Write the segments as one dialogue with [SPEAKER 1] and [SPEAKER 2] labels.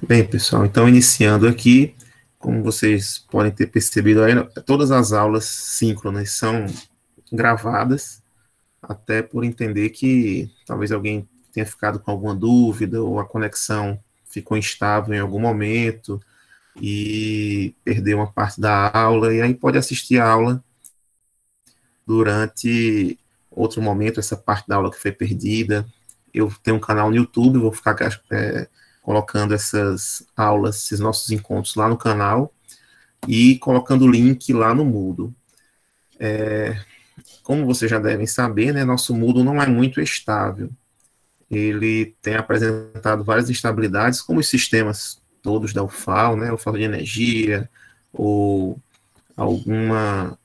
[SPEAKER 1] Bem, pessoal, então iniciando aqui, como vocês podem ter percebido aí, todas as aulas síncronas são gravadas, até por entender que talvez alguém tenha ficado com alguma dúvida ou a conexão ficou instável em algum momento e perdeu uma parte da aula, e aí pode assistir a aula durante outro momento, essa parte da aula que foi perdida. Eu tenho um canal no YouTube, vou ficar colocando essas aulas, esses nossos encontros lá no canal e colocando o link lá no Moodle. Como vocês já devem saber, né, nosso Moodle não é muito estável. Ele tem apresentado várias instabilidades, como os sistemas todos da UFAL, né, ou falta de energia, ou alguma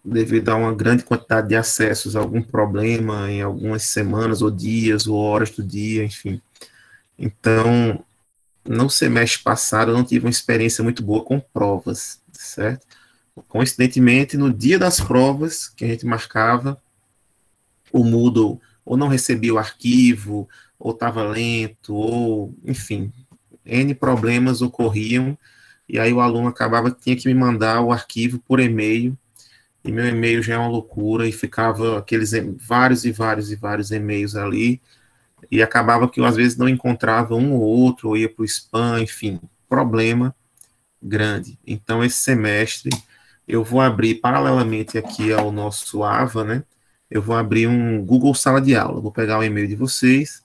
[SPEAKER 1] devido a uma grande quantidade de acessos, algum problema em algumas semanas, ou dias, ou horas do dia, enfim. Então, no semestre passado, eu não tive uma experiência muito boa com provas, certo? Coincidentemente, no dia das provas, que a gente marcava, o Moodle ou não recebia o arquivo, ou estava lento, ou, enfim, N problemas ocorriam, e aí o aluno acabava que tinha que me mandar o arquivo por e-mail, e meu e-mail já é uma loucura, e ficava aqueles vários e vários e vários e-mails ali, e acabava que eu às vezes não encontrava um ou outro, ou ia para o spam, enfim, problema grande. Então, esse semestre, eu vou abrir, paralelamente aqui ao nosso AVA, né? Eu vou abrir um Google Sala de Aula. Vou pegar o e-mail de vocês,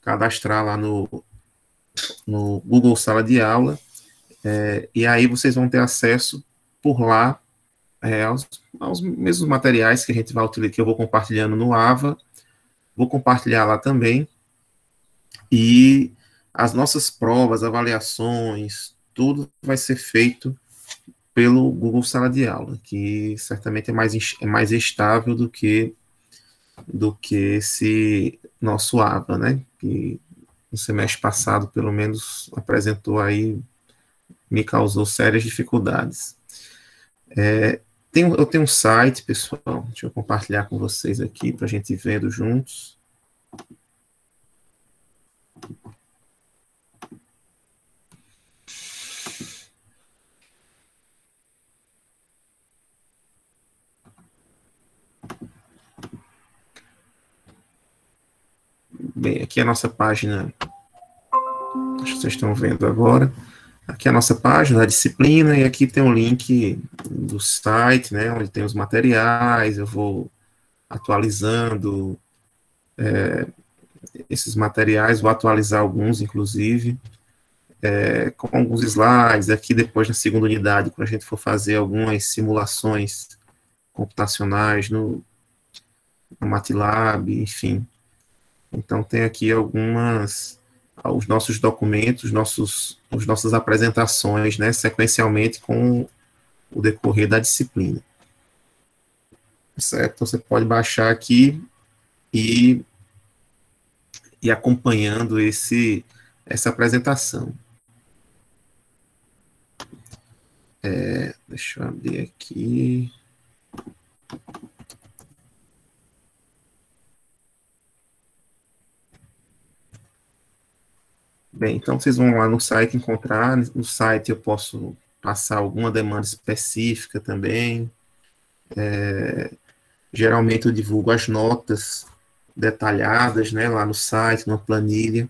[SPEAKER 1] cadastrar lá no Google Sala de Aula, e aí vocês vão ter acesso por lá aos mesmos materiais que a gente vai utilizar, que eu vou compartilhando no AVA, vou compartilhar lá também, e as nossas provas, avaliações, tudo vai ser feito pelo Google Sala de Aula, que certamente é mais estável do que esse nosso AVA, né? Que no semestre passado, pelo menos, apresentou aí, me causou sérias dificuldades. Eu tenho um site, pessoal, deixa eu compartilhar com vocês aqui para a gente ir vendo juntos. Bem, aqui é a nossa página, acho que vocês estão vendo agora. Aqui é a nossa página da disciplina, e aqui tem um link do site, né, onde tem os materiais, eu vou atualizando esses materiais, vou atualizar alguns, inclusive, com alguns slides. Aqui depois, na segunda unidade, quando a gente for fazer algumas simulações computacionais no MATLAB, enfim. Então, tem aqui os nossos documentos, as nossas apresentações, né, sequencialmente com o decorrer da disciplina. Certo? Então, você pode baixar aqui e ir acompanhando essa apresentação. Deixa eu abrir aqui. Bem, então vocês vão lá no site encontrar. No site eu posso passar alguma demanda específica também. Geralmente eu divulgo as notas detalhadas, né, lá no site, numa planilha.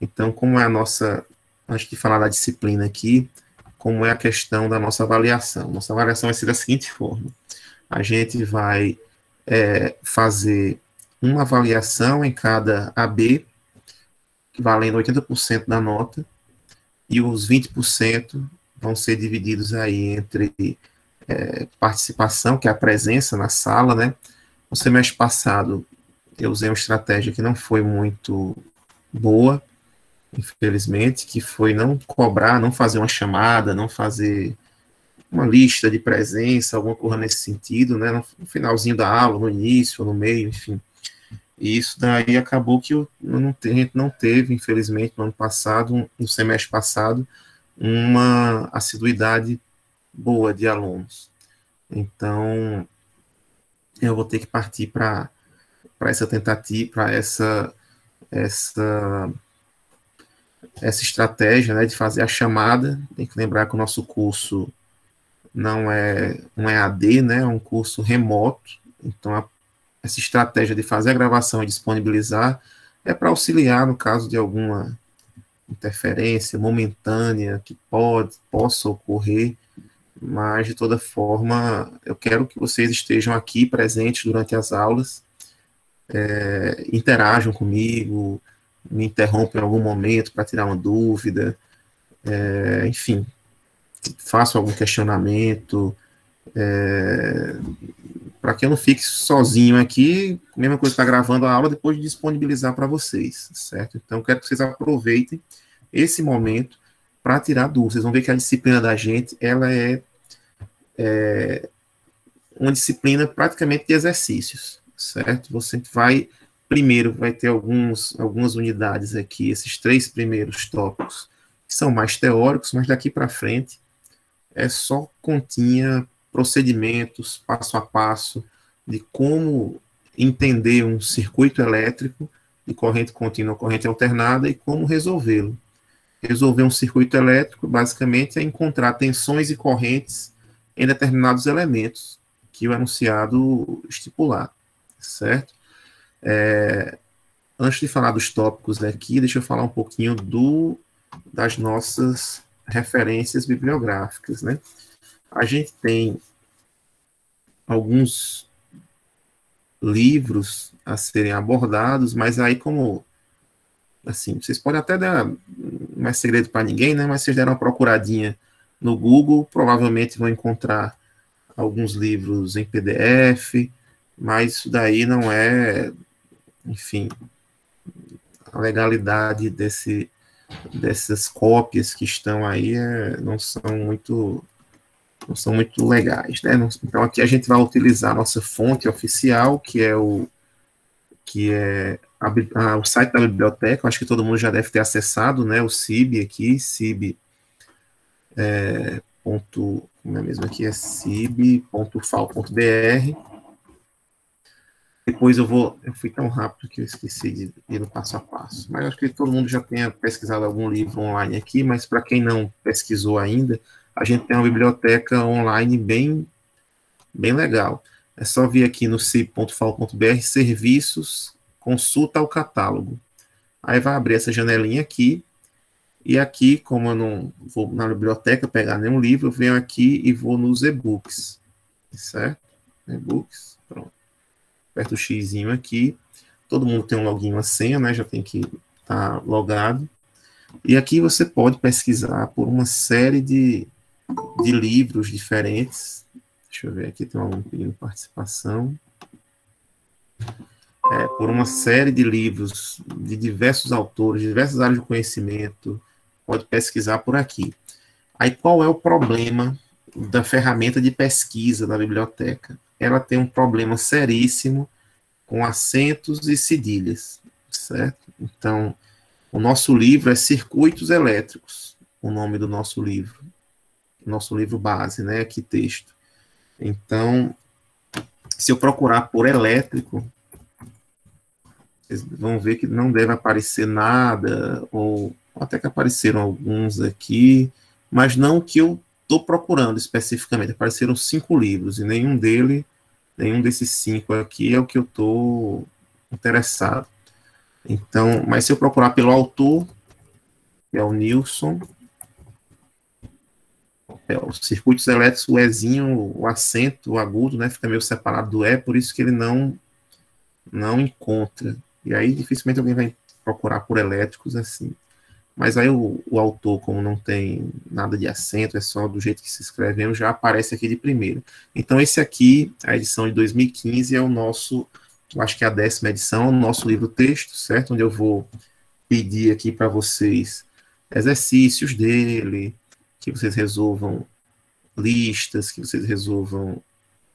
[SPEAKER 1] Então, como é a nossa, antes de falar da disciplina aqui, como é a questão da nossa avaliação? Nossa avaliação vai ser da seguinte forma: a gente vai fazer uma avaliação em cada AB, valendo 80% da nota, e os 20% vão ser divididos aí entre participação, que é a presença na sala, né? No semestre passado, eu usei uma estratégia que não foi muito boa, infelizmente, que foi não cobrar, não fazer uma chamada, não fazer uma lista de presença, alguma coisa nesse sentido, né? No finalzinho da aula, no início, no meio, enfim. E isso daí acabou que a gente não teve, infelizmente, no ano passado, no semestre passado, uma assiduidade boa de alunos. Então, eu vou ter que partir para essa tentativa, para essa essa estratégia, né, de fazer a chamada. Tem que lembrar que o nosso curso não é um EAD, né, é um curso remoto. Então, essa estratégia de fazer a gravação e disponibilizar é para auxiliar no caso de alguma interferência momentânea que possa ocorrer, mas de toda forma eu quero que vocês estejam aqui presentes durante as aulas, interajam comigo, me interrompam em algum momento para tirar uma dúvida, enfim, façam algum questionamento, para que eu não fique sozinho aqui, mesma coisa que está gravando a aula, depois de disponibilizar para vocês, certo? Então, eu quero que vocês aproveitem esse momento para tirar dúvidas. Vocês vão ver que a disciplina da gente, ela é uma disciplina praticamente de exercícios, certo? Você primeiro vai ter algumas unidades aqui, esses 3 primeiros tópicos, que são mais teóricos, mas daqui para frente é só continha, procedimentos, passo a passo, de como entender um circuito elétrico de corrente contínua, corrente alternada e como resolvê-lo. Resolver um circuito elétrico, basicamente, é encontrar tensões e correntes em determinados elementos que o enunciado estipular, certo? Antes de falar dos tópicos aqui, deixa eu falar um pouquinho das nossas referências bibliográficas, né? A gente tem alguns livros a serem abordados, mas aí como, assim, vocês podem até dar, não é segredo para ninguém, né? Mas vocês deram uma procuradinha no Google, provavelmente vão encontrar alguns livros em PDF, mas isso daí não é, enfim, a legalidade dessas cópias que estão aí não são muito legais, né? Então aqui a gente vai utilizar a nossa fonte oficial, que é o site da biblioteca. Eu acho que todo mundo já deve ter acessado, né? O CIB aqui, CIB como é mesmo aqui, é cib.fal.br. Depois eu fui tão rápido que eu esqueci de ir no passo a passo. Mas acho que todo mundo já tenha pesquisado algum livro online aqui, mas para quem não pesquisou ainda, a gente tem uma biblioteca online bem legal. É só vir aqui no cib.fal.br, serviços, consulta ao catálogo. Aí vai abrir essa janelinha aqui, e aqui, como eu não vou na biblioteca pegar nenhum livro, eu venho aqui e vou nos e-books, certo? E-books, pronto. Aperto o xizinho aqui, todo mundo tem um login e uma senha, né? Já tem que estar logado. E aqui você pode pesquisar por uma série de livros diferentes. Deixa eu ver aqui, tem algum pedindo participação. Por uma série de livros de diversos autores, de diversas áreas de conhecimento, pode pesquisar por aqui. Aí qual é o problema da ferramenta de pesquisa da biblioteca? Ela tem um problema seríssimo com acentos e cedilhas, certo? Então, o nosso livro é Circuitos Elétricos, o nome do nosso livro base, né? Aqui texto. Então, se eu procurar por elétrico, vocês vão ver que não deve aparecer nada, ou até que apareceram alguns aqui, mas não o que eu estou procurando especificamente. Apareceram 5 livros, e nenhum desses 5 aqui é o que eu estou interessado. Então, mas se eu procurar pelo autor, que é o Nilson, os circuitos elétricos, o Ezinho, o acento, o agudo, né, fica meio separado do E, por isso que ele não encontra. E aí, dificilmente alguém vai procurar por elétricos assim. Mas aí o autor, como não tem nada de acento, é só do jeito que se escreve, já aparece aqui de primeiro. Então, esse aqui, a edição de 2015, é o nosso, eu acho que é a 10ª edição, o nosso livro texto, certo? Onde eu vou pedir aqui para vocês exercícios dele, que vocês resolvam listas, que vocês resolvam...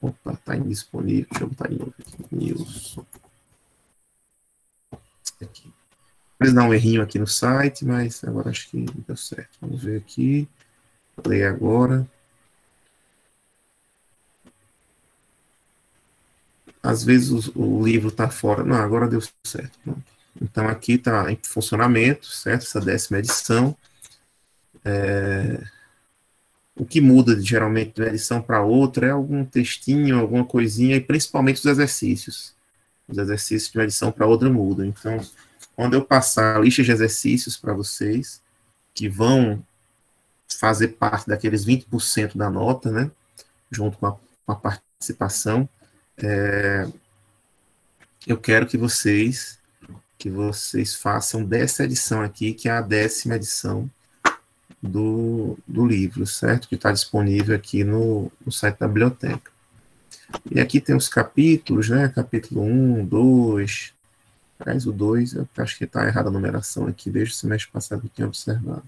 [SPEAKER 1] Opa, está indisponível, deixa eu botar de novo aqui, Nilson. Aqui. Mas dá um errinho aqui no site, mas agora acho que deu certo. Vamos ver aqui. Ler agora. Às vezes o livro está fora. Não, agora deu certo. Pronto. Então, aqui está em funcionamento, certo? Essa 10ª edição. O que muda, geralmente, de uma edição para outra é algum textinho, alguma coisinha, e principalmente os exercícios. Os exercícios de uma edição para outra mudam. Então, quando eu passar a lista de exercícios para vocês, que vão fazer parte daqueles 20% da nota, né? Junto com a participação, eu quero que vocês façam dessa edição aqui, que é a 10ª edição do livro, certo? Que está disponível aqui no site da biblioteca. E aqui tem os capítulos, né? Capítulo 1, 2, aliás, o 2, eu acho que está errada a numeração aqui, desde o semestre passado que eu tinha observado.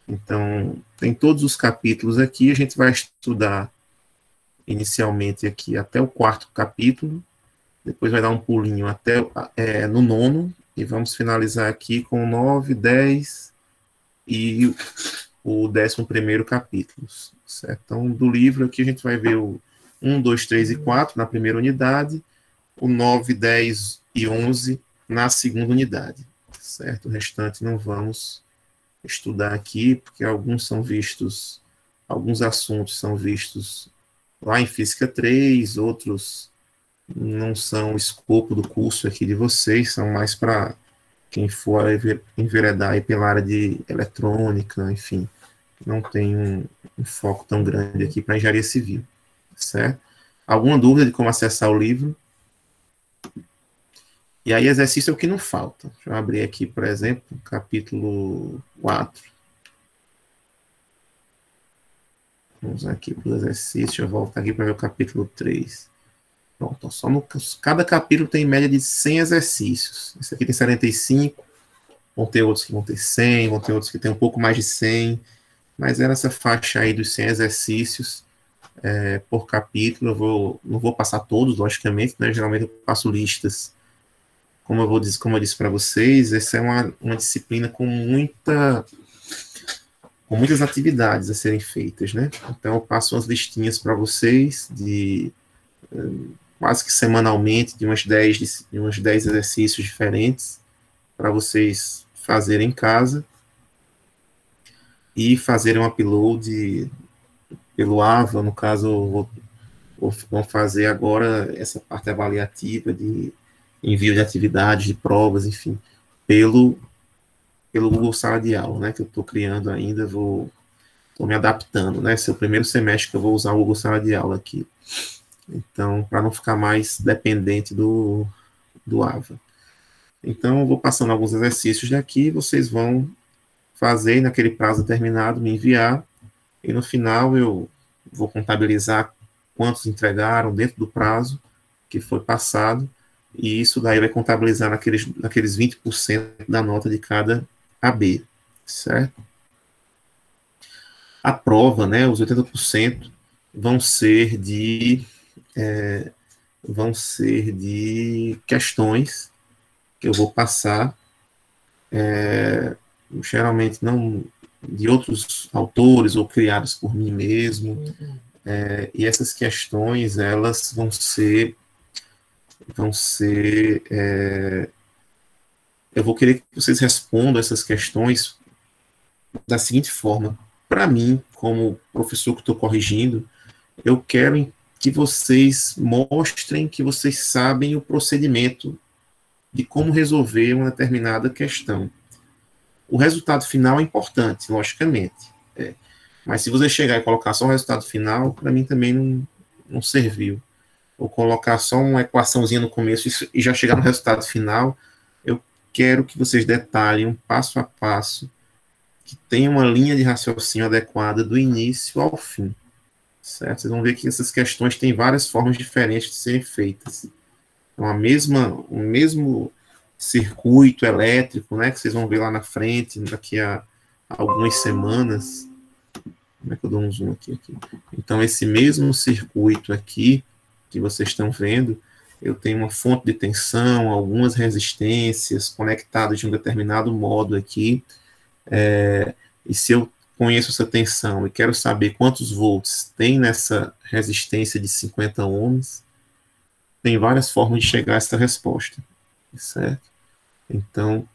[SPEAKER 1] Então, tem todos os capítulos aqui, a gente vai estudar inicialmente aqui até o 4º capítulo, depois vai dar um pulinho até no 9º, e vamos finalizar aqui com o 9, 10 e o 11º capítulo, certo? Então, do livro aqui a gente vai ver o 1, 2, 3 e 4 na primeira unidade, o 9, 10 e 11 na segunda unidade, certo? O restante não vamos estudar aqui, porque alguns assuntos são vistos lá em Física 3, outros não são o escopo do curso aqui de vocês, são mais para quem for enveredar aí pela área de eletrônica, enfim, não tem um foco tão grande aqui para engenharia civil, certo? Alguma dúvida de como acessar o livro? E aí, exercício é o que não falta. Deixa eu abrir aqui, por exemplo, capítulo 4. Vamos aqui para o exercício, eu volto aqui para ver o capítulo 3. Pronto, cada capítulo tem média de 100 exercícios. Esse aqui tem 75, vão ter outros que vão ter 100, vão ter outros que tem um pouco mais de 100, mas é nessa faixa aí dos 100 exercícios por capítulo. Não vou passar todos, logicamente, né? Geralmente eu passo listas. Como eu disse para vocês, essa é uma disciplina com muitas atividades a serem feitas, né? Então eu passo umas listinhas para vocês de quase que semanalmente de uns 10 exercícios diferentes para vocês fazerem em casa e fazerem um upload pelo AVA. No caso, vou fazer agora essa parte avaliativa de envio de atividades, de provas, enfim, pelo Google Sala de Aula, né, que eu estou criando ainda, estou me adaptando, né, esse é o primeiro semestre que eu vou usar o Google Sala de Aula aqui, então, para não ficar mais dependente do AVA. Então, eu vou passando alguns exercícios daqui, vocês vão fazer naquele prazo determinado, me enviar, e no final eu vou contabilizar quantos entregaram dentro do prazo que foi passado, e isso daí vai contabilizar naqueles 20% da nota de cada AB, certo? A prova, né, os 80% vão ser de questões que eu vou passar, geralmente não de outros autores ou criadas por mim mesmo, e essas questões, elas vão ser eu vou querer que vocês respondam essas questões da seguinte forma. Para mim, como professor que estou corrigindo, eu quero que vocês mostrem que vocês sabem o procedimento de como resolver uma determinada questão. O resultado final é importante, logicamente. Mas se você chegar e colocar só o resultado final, para mim também não serviu. Ou colocar só uma equaçãozinha no começo e já chegar no resultado final, eu quero que vocês detalhem um passo a passo, que tenha uma linha de raciocínio adequada do início ao fim, certo? Vocês vão ver que essas questões têm várias formas diferentes de serem feitas. Então, o mesmo circuito elétrico, né, que vocês vão ver lá na frente, daqui a algumas semanas. Como é que eu dou um zoom aqui? Então, esse mesmo circuito aqui, que vocês estão vendo, eu tenho uma fonte de tensão, algumas resistências conectadas de um determinado modo aqui, e se eu conheço essa tensão e quero saber quantos volts tem nessa resistência de 50 ohms, tem várias formas de chegar a essa resposta, certo? Então,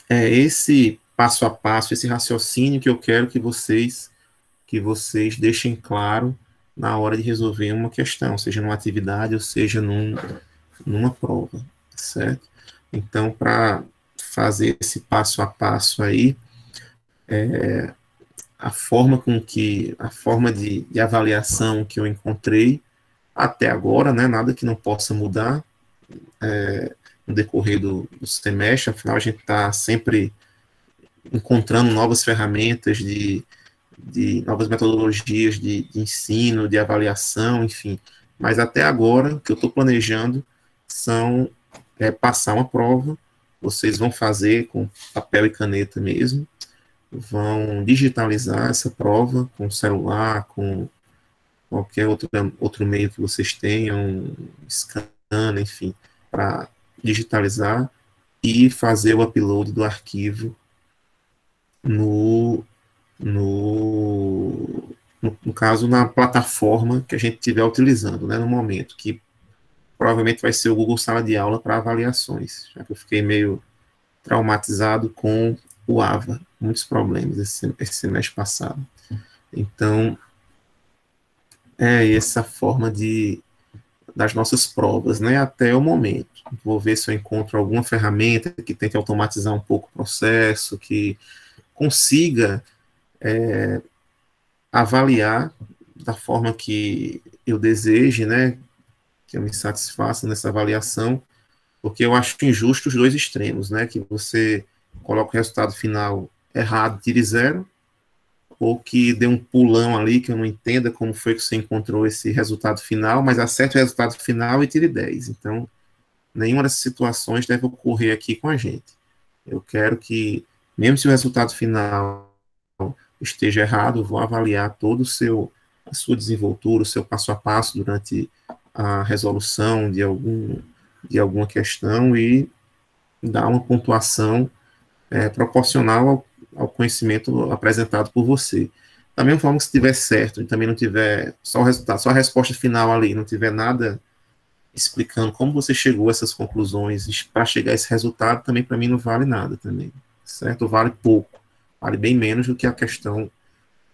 [SPEAKER 1] é esse passo a passo, esse raciocínio que eu quero que vocês deixem claro na hora de resolver uma questão, seja numa atividade ou seja numa prova, certo? Então, para fazer esse passo a passo aí, a forma de avaliação que eu encontrei até agora, né, nada que não possa mudar no decorrer do semestre, afinal a gente está sempre encontrando novas ferramentas de novas metodologias de ensino, de avaliação, enfim. Mas até agora, o que eu estou planejando são passar uma prova, vocês vão fazer com papel e caneta mesmo, vão digitalizar essa prova com celular, com qualquer outro meio que vocês tenham, scan, enfim, para digitalizar e fazer o upload do arquivo no, no caso, na plataforma que a gente estiver utilizando, né, no momento, que provavelmente vai ser o Google Sala de Aula para avaliações, já que eu fiquei meio traumatizado com o AVA, muitos problemas esse semestre passado. Então, é essa forma das nossas provas, né, até o momento. Vou ver se eu encontro alguma ferramenta que tente automatizar um pouco o processo, que consiga avaliar da forma que eu deseje, né, que eu me satisfaça nessa avaliação, porque eu acho injusto os dois extremos, né, que você coloca o resultado final errado, tire zero, ou que dê um pulão ali, que eu não entenda como foi que você encontrou esse resultado final, mas acerte o resultado final e tire 10. Então, nenhuma dessas situações deve ocorrer aqui com a gente. Eu quero que, mesmo se o resultado final esteja errado, vou avaliar todo a sua desenvoltura, o seu passo a passo durante a resolução de alguma questão e dar uma pontuação proporcional ao conhecimento apresentado por você. Da mesma forma que se estiver certo e também não tiver só o resultado, só a resposta final ali, não tiver nada explicando como você chegou a essas conclusões para chegar a esse resultado, também para mim não vale nada também, certo? Vale pouco, vale bem menos do que a questão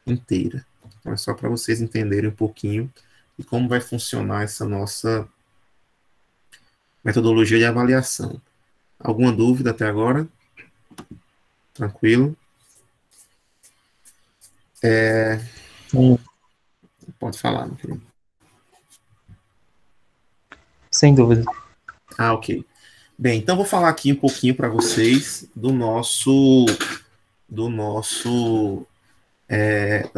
[SPEAKER 1] inteira. Então é só para vocês entenderem um pouquinho de como vai funcionar essa nossa metodologia de avaliação. Alguma dúvida até agora? Tranquilo?
[SPEAKER 2] Sim,
[SPEAKER 1] Pode falar, meu querido.
[SPEAKER 2] sem dúvida.
[SPEAKER 1] Ok. Bem, então vou falar aqui um pouquinho para vocês da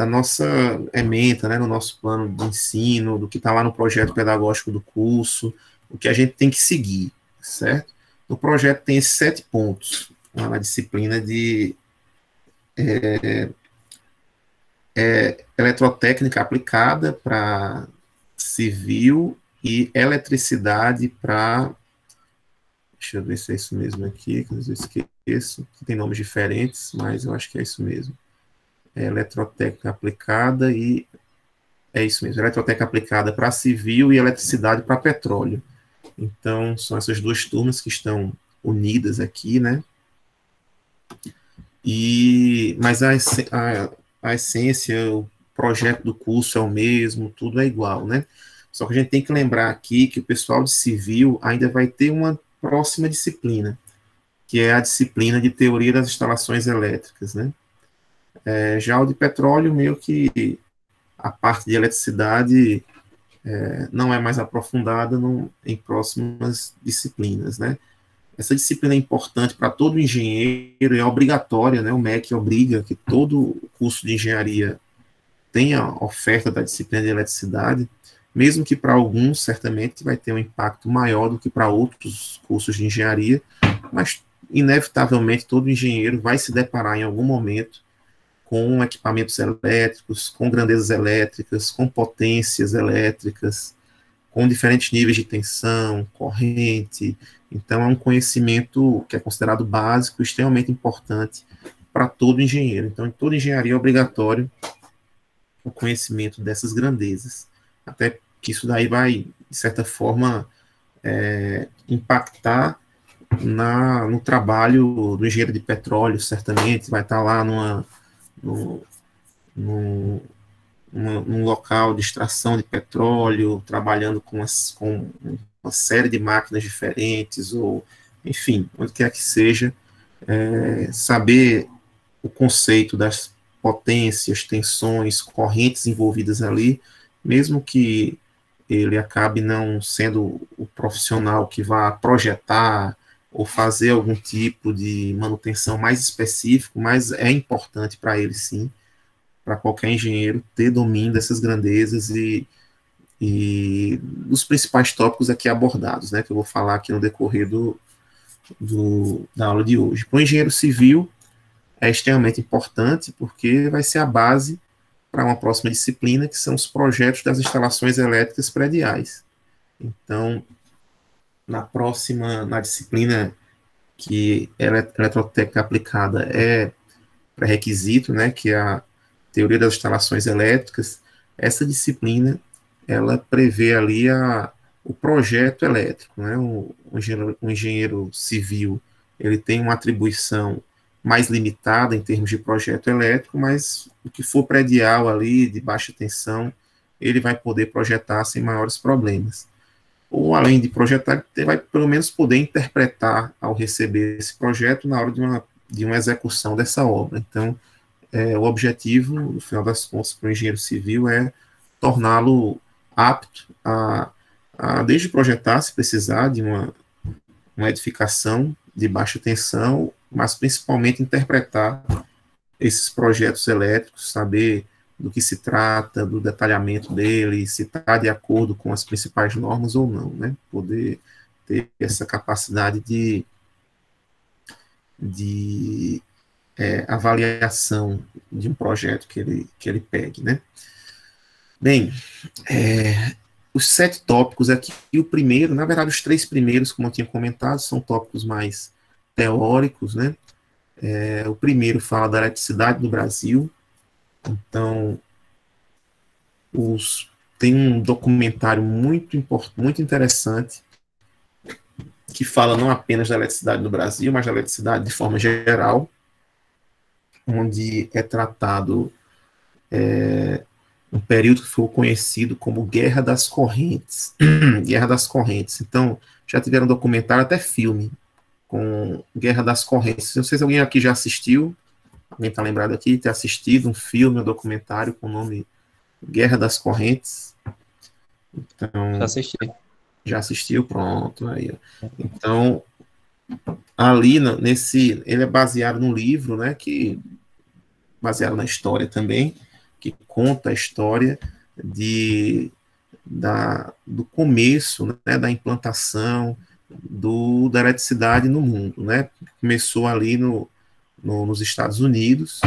[SPEAKER 1] nossa ementa, né, no nosso plano de ensino, do que está lá no projeto pedagógico do curso, o que a gente tem que seguir, certo? No projeto tem esses 7 pontos, lá na disciplina de eletrotécnica aplicada para civil e eletricidade para. Deixa eu ver se é isso mesmo aqui, que às vezes eu esqueço, que tem nomes diferentes, mas eu acho que é isso mesmo. É eletrotécnica aplicada e. É isso mesmo, eletrotécnica aplicada para civil e eletricidade para petróleo. Então, são essas duas turmas que estão unidas aqui, né? Mas a essência, o projeto do curso é o mesmo, tudo é igual, né? Só que a gente tem que lembrar aqui que o pessoal de civil ainda vai ter uma próxima disciplina, que é a disciplina de teoria das instalações elétricas, né? Já o de petróleo, meio que a parte de eletricidade não é mais aprofundada em próximas disciplinas, né? Essa disciplina é importante para todo engenheiro, é obrigatória, né? O MEC obriga que todo curso de engenharia tenha oferta da disciplina de eletricidade, mesmo que para alguns, certamente, vai ter um impacto maior do que para outros cursos de engenharia, mas, inevitavelmente, todo engenheiro vai se deparar em algum momento com equipamentos elétricos, com grandezas elétricas, com potências elétricas, com diferentes níveis de tensão, corrente. Então, é um conhecimento que é considerado básico, extremamente importante para todo engenheiro. Então, em toda engenharia é obrigatório o conhecimento dessas grandezas. Até que isso daí vai, de certa forma, impactar no trabalho do engenheiro de petróleo, certamente, vai estar lá num, num, num local de extração de petróleo, trabalhando com uma série de máquinas diferentes, ou, enfim, onde quer que seja, saber o conceito das potências, tensões, correntes envolvidas ali, mesmo que ele acabe não sendo o profissional que vá projetar ou fazer algum tipo de manutenção mais específico, mas é importante para ele sim, para qualquer engenheiro ter domínio dessas grandezas e dos principais tópicos aqui abordados, né, que eu vou falar aqui no decorrer da aula de hoje. Para o engenheiro civil, é extremamente importante porque vai ser a base para uma próxima disciplina, que são os projetos das instalações elétricas prediais. Então, na disciplina que eletrotécnica aplicada é pré-requisito, né, que é a teoria das instalações elétricas, essa disciplina, ela prevê ali o projeto elétrico, né, o engenheiro civil, ele tem uma atribuição mais limitada em termos de projeto elétrico, mas o que for predial ali, de baixa tensão, ele vai poder projetar sem maiores problemas. Ou, além de projetar, ele vai pelo menos poder interpretar ao receber esse projeto na hora de uma execução dessa obra. Então, o objetivo, no final das contas, para o engenheiro civil é torná-lo apto desde projetar, se precisar, de uma edificação de baixa tensão, mas principalmente interpretar esses projetos elétricos, saber do que se trata, do detalhamento dele, se está de acordo com as principais normas ou não, né? Poder ter essa capacidade de avaliação de um projeto que ele pegue, né? Bem, os 7 tópicos aqui, e o primeiro, na verdade, os 3 primeiros, como eu tinha comentado, são tópicos mais teóricos, né? O primeiro fala da eletricidade no Brasil. Então, tem um documentário muito interessante que fala não apenas da eletricidade no Brasil, mas da eletricidade de forma geral, onde é tratado um período que foi conhecido como Guerra das Correntes. Guerra das Correntes. Então, já tiveram documentário, até filme, com Guerra das Correntes. Não sei se alguém aqui já assistiu, alguém está lembrado aqui de ter assistido um filme, um documentário com o nome Guerra das Correntes. Então,
[SPEAKER 2] Já assisti.
[SPEAKER 1] Já assistiu? Pronto. Aí, ó. Então, ali, ele é baseado num livro, né, baseado na história também, que conta a história do começo, né, da implantação da eletricidade no mundo, né? Começou ali nos Estados Unidos,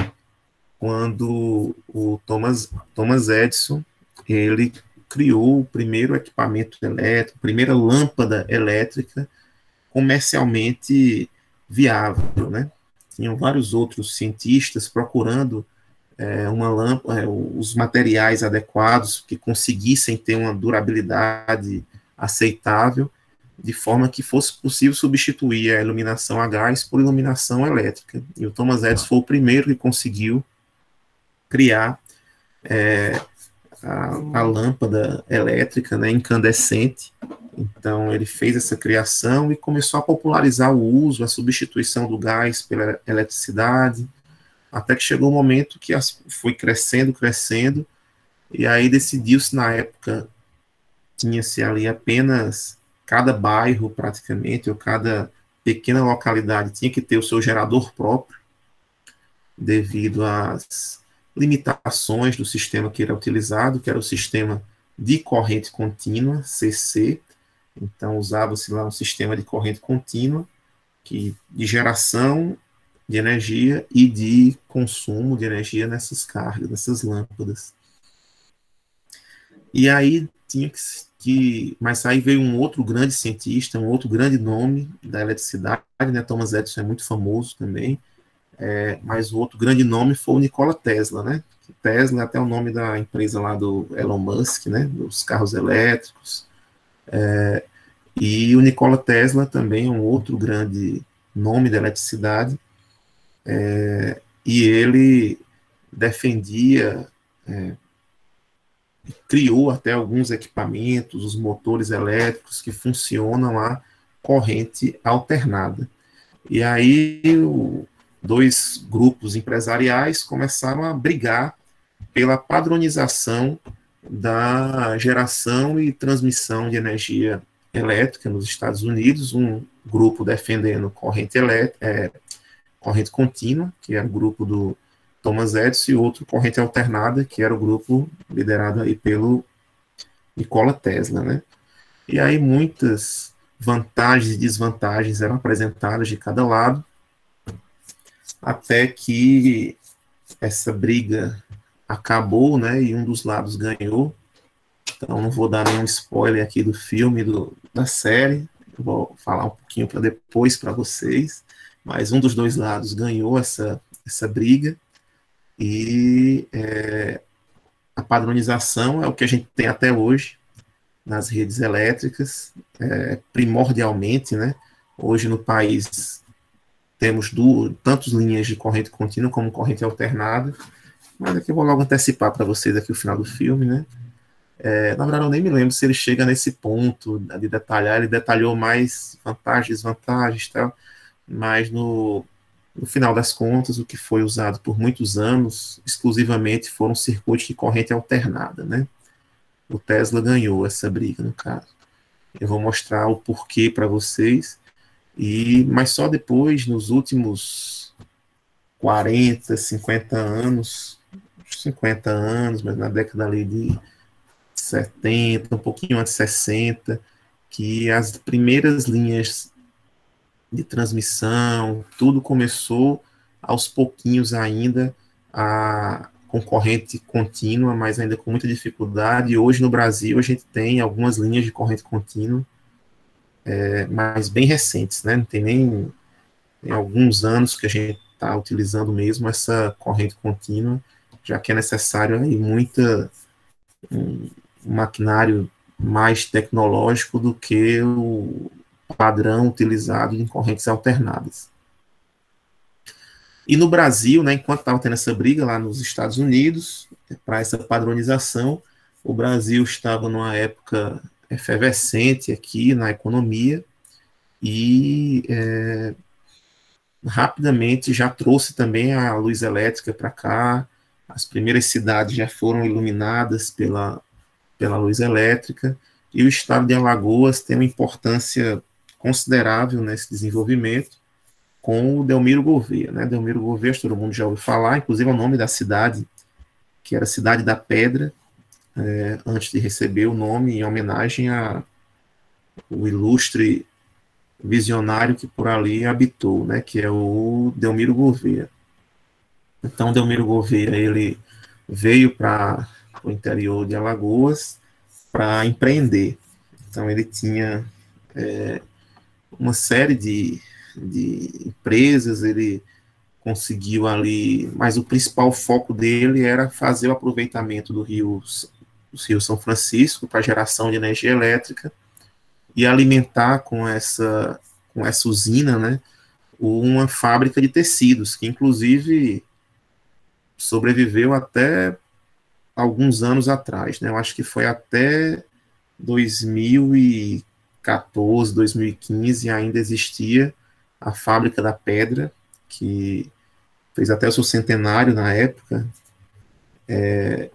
[SPEAKER 1] quando o Thomas Edison, ele criou o primeiro equipamento elétrico, a primeira lâmpada elétrica comercialmente viável, né? Tinham vários outros cientistas procurando uma lâmpada, os materiais adequados que conseguissem ter uma durabilidade aceitável, de forma que fosse possível substituir a iluminação a gás por iluminação elétrica. E o Thomas Edison foi o primeiro que conseguiu criar a lâmpada elétrica, né, incandescente. Então, ele fez essa criação e começou a popularizar o uso, a substituição do gás pela eletricidade, até que chegou o um momento que foi crescendo, e aí decidiu-se, na época, tinha-se ali apenas cada bairro, praticamente, ou cada pequena localidade tinha que ter o seu gerador próprio, devido às limitações do sistema que era utilizado, que era o sistema de corrente contínua, CC. Então, usava-se lá um sistema de corrente contínua, de geração de energia e de consumo de energia nessas cargas, nessas lâmpadas. E aí mas aí veio um outro grande cientista, um outro grande nome da eletricidade, né? Thomas Edison é muito famoso também, mas o outro grande nome foi o Nikola Tesla, né? Tesla é até o nome da empresa lá do Elon Musk, né? Dos carros elétricos. E o Nikola Tesla também é um outro grande nome da eletricidade, e ele defendia, criou até alguns equipamentos, os motores elétricos que funcionam a corrente alternada. E aí dois grupos empresariais começaram a brigar pela padronização da geração e transmissão de energia elétrica nos Estados Unidos, um grupo defendendo corrente contínua, que era o grupo do Thomas Edison, e outro corrente alternada, que era o grupo liderado aí pelo Nikola Tesla, né? E aí muitas vantagens e desvantagens eram apresentadas de cada lado, até que essa briga acabou, né, e um dos lados ganhou. Então não vou dar nenhum spoiler aqui do filme, da série, eu vou falar um pouquinho para depois para vocês, mas um dos dois lados ganhou essa briga, e a padronização é o que a gente tem até hoje nas redes elétricas, primordialmente, né? Hoje no país temos tantas linhas de corrente contínua como corrente alternada, mas aqui eu vou logo antecipar para vocês aqui o final do filme, né? Na verdade, eu nem me lembro se ele chega nesse ponto de detalhar, ele detalhou mais vantagens, desvantagens e tal, mas no final das contas, o que foi usado por muitos anos, exclusivamente, foram circuitos de corrente alternada, né? O Tesla ganhou essa briga, no caso. Eu vou mostrar o porquê para vocês, mas só depois, nos últimos 40, 50 anos, 50 anos, mas na década ali de 70, um pouquinho antes de 60, que as primeiras linhas de transmissão, tudo começou aos pouquinhos ainda com corrente contínua, mas ainda com muita dificuldade. E hoje no Brasil a gente tem algumas linhas de corrente contínua, mas bem recentes, né? Não tem nem alguns anos que a gente está utilizando mesmo essa corrente contínua, já que é necessário aí um maquinário mais tecnológico do que o padrão utilizado em correntes alternadas. E no Brasil, né, enquanto estava tendo essa briga lá nos Estados Unidos, para essa padronização, o Brasil estava numa época efervescente aqui na economia, e rapidamente já trouxe também a luz elétrica para cá, as primeiras cidades já foram iluminadas pela luz elétrica, e o estado de Alagoas tem uma importância considerável nesse desenvolvimento, com o Delmiro Gouveia, né? Delmiro Gouveia, todo mundo já ouviu falar, inclusive é o nome da cidade, que era Cidade da Pedra, antes de receber o nome em homenagem ao ilustre visionário que por ali habitou, né? Que é o Delmiro Gouveia. Então, Delmiro Gouveia, ele veio para o interior de Alagoas para empreender. Então, ele tinha uma série de empresas, ele conseguiu ali, mas o principal foco dele era fazer o aproveitamento do rio São Francisco para geração de energia elétrica e alimentar com essa usina, né, uma fábrica de tecidos, que inclusive sobreviveu até alguns anos atrás, né? Eu acho que foi até 2014, 2015, ainda existia a Fábrica da Pedra, que fez até o seu centenário na época, que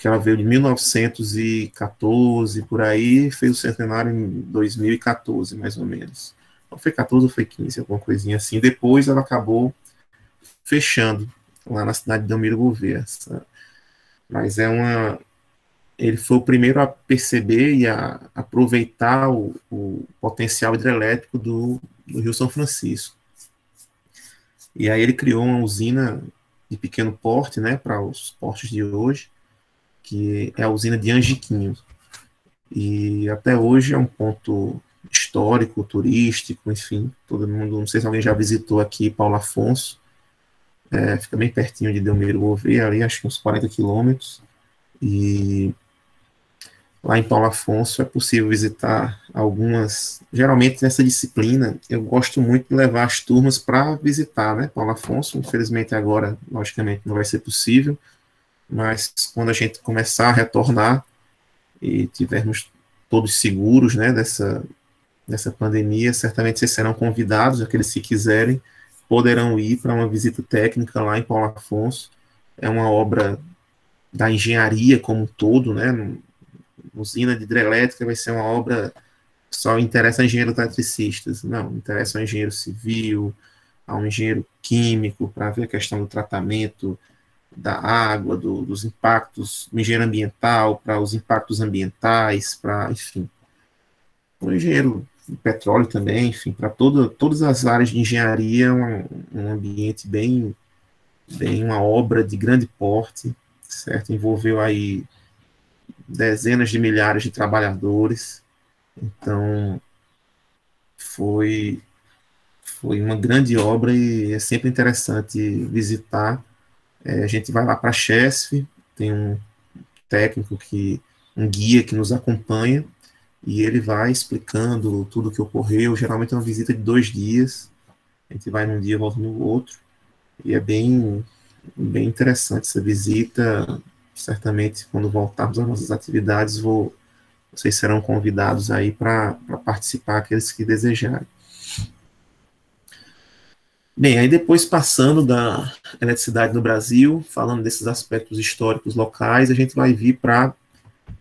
[SPEAKER 1] ela veio de 1914, por aí, fez o centenário em 2014, mais ou menos. Ou foi 14 ou foi 15, alguma coisinha assim. Depois ela acabou fechando, lá na cidade de Delmiro Gouveia. Mas ele foi o primeiro a perceber e a aproveitar o potencial hidrelétrico do Rio São Francisco. E aí ele criou uma usina de pequeno porte, né, para os portos de hoje, que é a usina de Angiquinho. E até hoje é um ponto histórico, turístico, enfim, todo mundo, não sei se alguém já visitou aqui Paulo Afonso, fica bem pertinho de Delmiro Gouveia, ali acho que uns 40 quilômetros, e Lá em Paulo Afonso é possível visitar algumas. Geralmente nessa disciplina eu gosto muito de levar as turmas para visitar, né? Paulo Afonso, infelizmente agora, logicamente, não vai ser possível, mas quando a gente começar a retornar e tivermos todos seguros, né, dessa pandemia, certamente vocês serão convidados, aqueles que quiserem, poderão ir para uma visita técnica lá em Paulo Afonso. É uma obra da engenharia como um todo, né? Usina de hidrelétrica vai ser uma obra que só interessa a engenheiros eletricistas, não, interessa ao engenheiro civil, a um engenheiro químico, para ver a questão do tratamento da água, dos impactos, o engenheiro ambiental, para os impactos ambientais, para, enfim, o engenheiro de petróleo também, enfim, para todas as áreas de engenharia, um ambiente bem, uma obra de grande porte, certo? Envolveu aí dezenas de milhares de trabalhadores, então foi, foi uma grande obra e é sempre interessante visitar. A gente vai lá para a Chesf, tem um técnico um guia que nos acompanha, e ele vai explicando tudo o que ocorreu. Geralmente é uma visita de 2 dias, a gente vai num dia e volta no outro, e é bem interessante essa visita. Certamente, quando voltarmos às nossas atividades, vocês serão convidados aí para participar, aqueles que desejarem. Bem, aí depois passando da eletricidade no Brasil, falando desses aspectos históricos locais, a gente vai vir para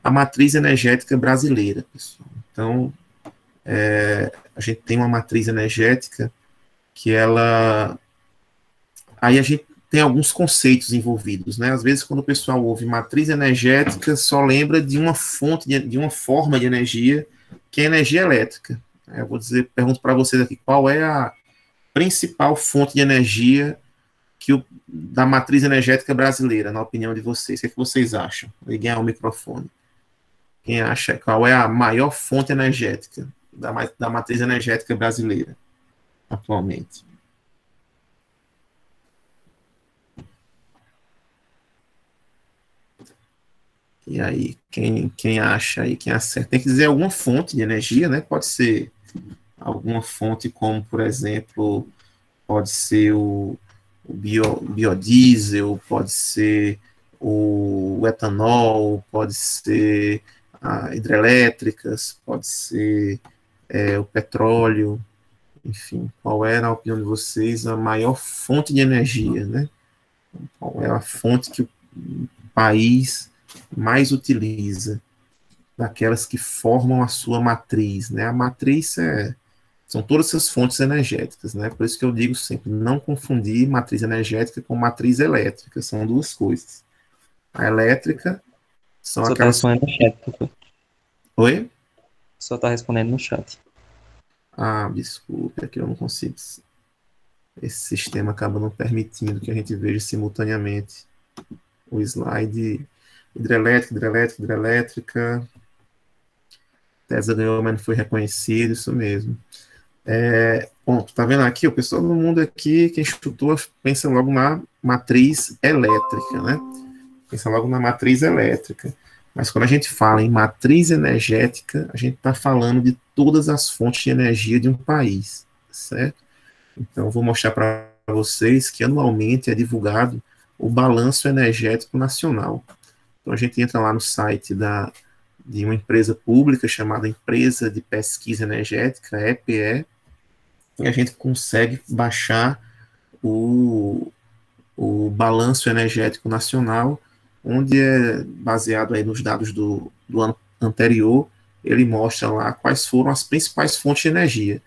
[SPEAKER 1] a matriz energética brasileira, pessoal. Então, a gente tem uma matriz energética que ela... Aí a gente tem alguns conceitos envolvidos, né? Às vezes, quando o pessoal ouve matriz energética, só lembra de uma fonte, de uma forma de energia, que é a energia elétrica. Eu vou pergunto para vocês aqui, qual é a principal fonte de energia da matriz energética brasileira, na opinião de vocês? O que vocês acham? Liguem ao microfone. Quem acha qual é a maior fonte energética da matriz energética brasileira atualmente? E aí, quem acha aí, quem acerta? Tem que dizer alguma fonte de energia, né? Pode ser alguma fonte como, por exemplo, pode ser o biodiesel, pode ser o etanol, pode ser hidrelétricas, pode ser o petróleo, enfim, qual é, na opinião de vocês, a maior fonte de energia, né? Qual é a fonte que o país mais utiliza, daquelas que formam a sua matriz, né? A matriz são todas essas fontes energéticas, né? Por isso que eu digo sempre, não confundir matriz energética com matriz elétrica, são duas coisas. A elétrica são
[SPEAKER 2] Só tá
[SPEAKER 1] aquelas...
[SPEAKER 2] respondendo no chat, doutor.
[SPEAKER 1] Oi?
[SPEAKER 2] Só tá respondendo no chat.
[SPEAKER 1] Desculpe, aqui eu não consigo. Esse sistema acaba não permitindo que a gente veja simultaneamente o slide. Hidrelétrica. Tesla ganhou, mas não foi reconhecido, isso mesmo. Bom, tá vendo aqui, o pessoal do mundo aqui, quem chutou, pensa logo na matriz elétrica, né? Pensa logo na matriz elétrica. Mas quando a gente fala em matriz energética, a gente está falando de todas as fontes de energia de um país, certo? Então, eu vou mostrar para vocês que anualmente é divulgado o Balanço Energético Nacional. Então, a gente entra lá no site de uma empresa pública chamada Empresa de Pesquisa Energética, EPE, e a gente consegue baixar o Balanço Energético Nacional, onde é baseado aí nos dados do ano anterior. Ele mostra lá quais foram as principais fontes de energia.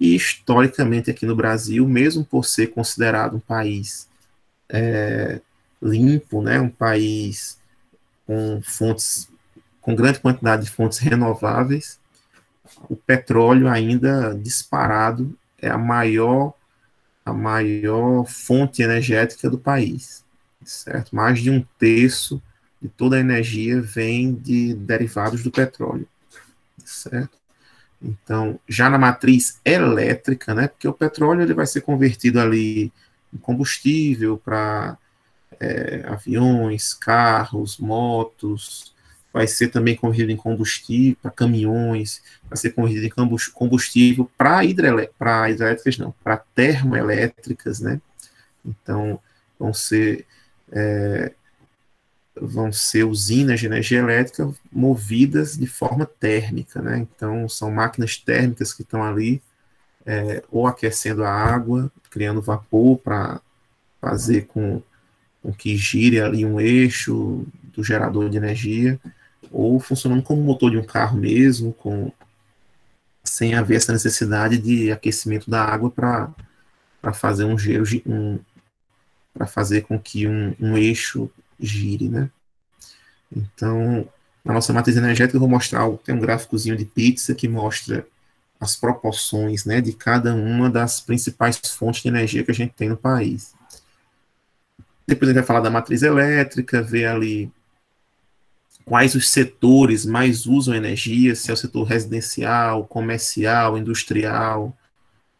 [SPEAKER 1] E, historicamente, aqui no Brasil, mesmo por ser considerado um país limpo, né, um país com grande quantidade de fontes renováveis, o petróleo ainda disparado é a maior fonte energética do país, certo? Mais de 1/3 de toda a energia vem de derivados do petróleo, certo? Então, já na matriz elétrica, né, porque o petróleo ele vai ser convertido ali em combustível para aviões, carros, motos, vai ser também convertido em combustível para caminhões, vai ser convertido em combustível para hidrelétricas, não, para termoelétricas, né? Então, vão ser, é, vão ser usinas de energia elétrica movidas de forma térmica, né? Então, são máquinas térmicas que estão ali, ou aquecendo a água, criando vapor para fazer com que gire ali um eixo do gerador de energia, ou funcionando como motor de um carro mesmo, sem haver essa necessidade de aquecimento da água para fazer um giro, para fazer com que um eixo gire, né? Então, na nossa matriz energética, eu vou mostrar, tem um gráficozinho de pizza que mostra as proporções, né, de cada uma das principais fontes de energia que a gente tem no país. Depois a gente vai falar da matriz elétrica, ver ali quais os setores mais usam energia, se é o setor residencial, comercial, industrial,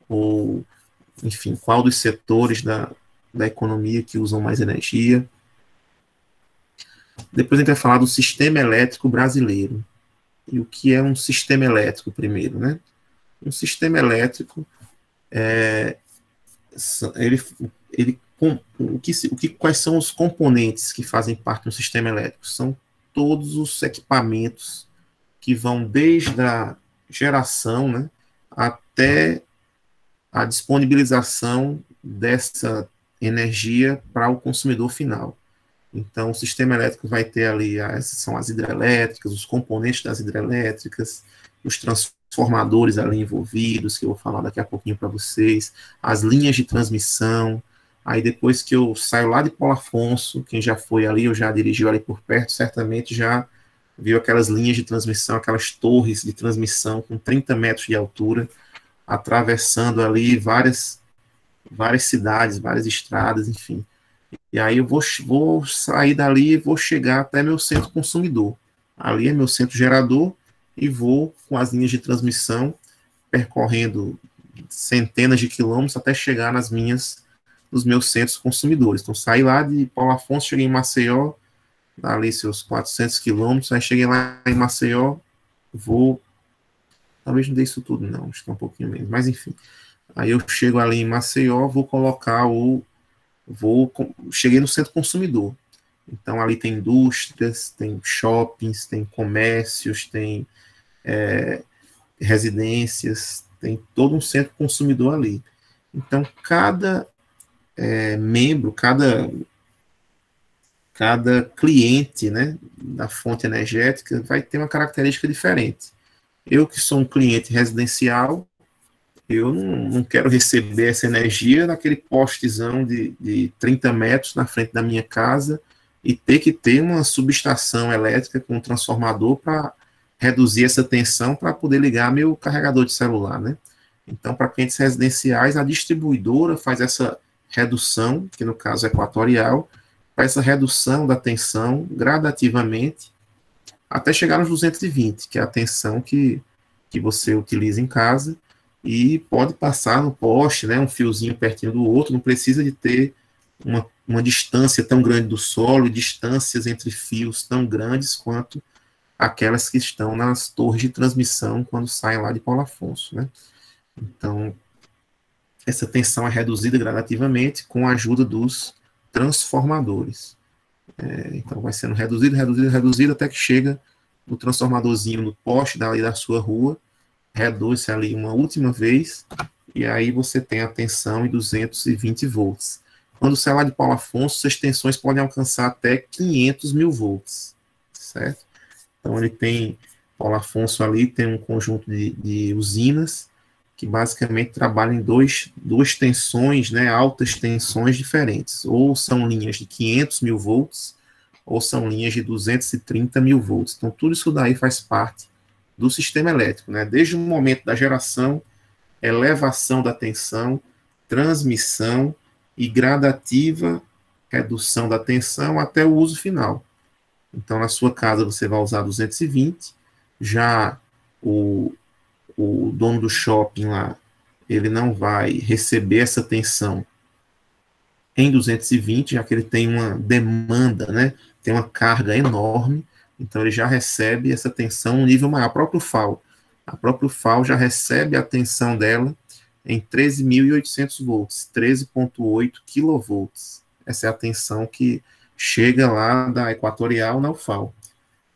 [SPEAKER 1] ou, enfim, qual dos setores da economia que usam mais energia. Depois a gente vai falar do sistema elétrico brasileiro. E o que é um sistema elétrico primeiro, né? Um sistema elétrico, quais são os componentes que fazem parte do sistema elétrico? São todos os equipamentos que vão desde a geração, né, até a disponibilização dessa energia para o consumidor final. Então, o sistema elétrico vai ter ali, são as hidrelétricas, os componentes das hidrelétricas, os transformadores ali envolvidos, que eu vou falar daqui a pouquinho para vocês, as linhas de transmissão. Aí depois que eu saio lá de Paulo Afonso, quem já foi ali, eu já dirigiu ali por perto, certamente já viu aquelas linhas de transmissão, aquelas torres de transmissão com 30 metros de altura, atravessando ali várias cidades, várias estradas, enfim. E aí eu vou sair dali e vou chegar até meu centro consumidor. Ali é meu centro gerador e vou com as linhas de transmissão percorrendo centenas de quilômetros até chegar nos meus centros consumidores. Então, saí lá de Paulo Afonso, cheguei em Maceió, ali seus 400 quilômetros, aí cheguei lá em Maceió, talvez não dê isso tudo, não, acho que é um pouquinho menos, mas enfim. Aí eu chego ali em Maceió, vou colocar cheguei no centro consumidor. Então, ali tem indústrias, tem shoppings, tem comércios, tem residências, tem todo um centro consumidor ali. Então, cada membro, cada cliente, né, da fonte energética vai ter uma característica diferente. Eu, que sou um cliente residencial, eu não quero receber essa energia naquele postezão de 30 metros na frente da minha casa e ter que ter uma subestação elétrica com um transformador para reduzir essa tensão para poder ligar meu carregador de celular, né? Então, para clientes residenciais, a distribuidora faz essa redução, que no caso é equatorial, faz essa redução da tensão gradativamente até chegar nos 220, que é a tensão que você utiliza em casa, e pode passar no poste, né, um fiozinho pertinho do outro, não precisa de ter uma distância tão grande do solo e distâncias entre fios tão grandes quanto aquelas que estão nas torres de transmissão quando saem lá de Paulo Afonso, né? Então, essa tensão é reduzida gradativamente com a ajuda dos transformadores. Então, vai sendo reduzido, até que chega no transformadorzinho no poste dali da sua rua, reduz-se ali uma última vez, e aí você tem a tensão em 220 volts. Quando sai lá de Paulo Afonso, as tensões podem alcançar até 500 mil volts, certo? Então, ele tem, Paulo Afonso ali tem um conjunto de usinas que basicamente trabalham em duas tensões, né, altas tensões diferentes. Ou são linhas de 500 mil volts, ou são linhas de 230 mil volts. Então, tudo isso daí faz parte do sistema elétrico, né? Desde o momento da geração, elevação da tensão, transmissão e gradativa redução da tensão até o uso final. Então, na sua casa, você vai usar 220, já o dono do shopping lá, ele não vai receber essa tensão em 220, já que ele tem uma demanda, né? Tem uma carga enorme, Então, ele já recebe essa tensão um nível maior. A própria FAO já recebe a tensão dela em 13.800 volts, 13,8 kilovolts. Essa é a tensão que chega lá da Equatorial na UFAO.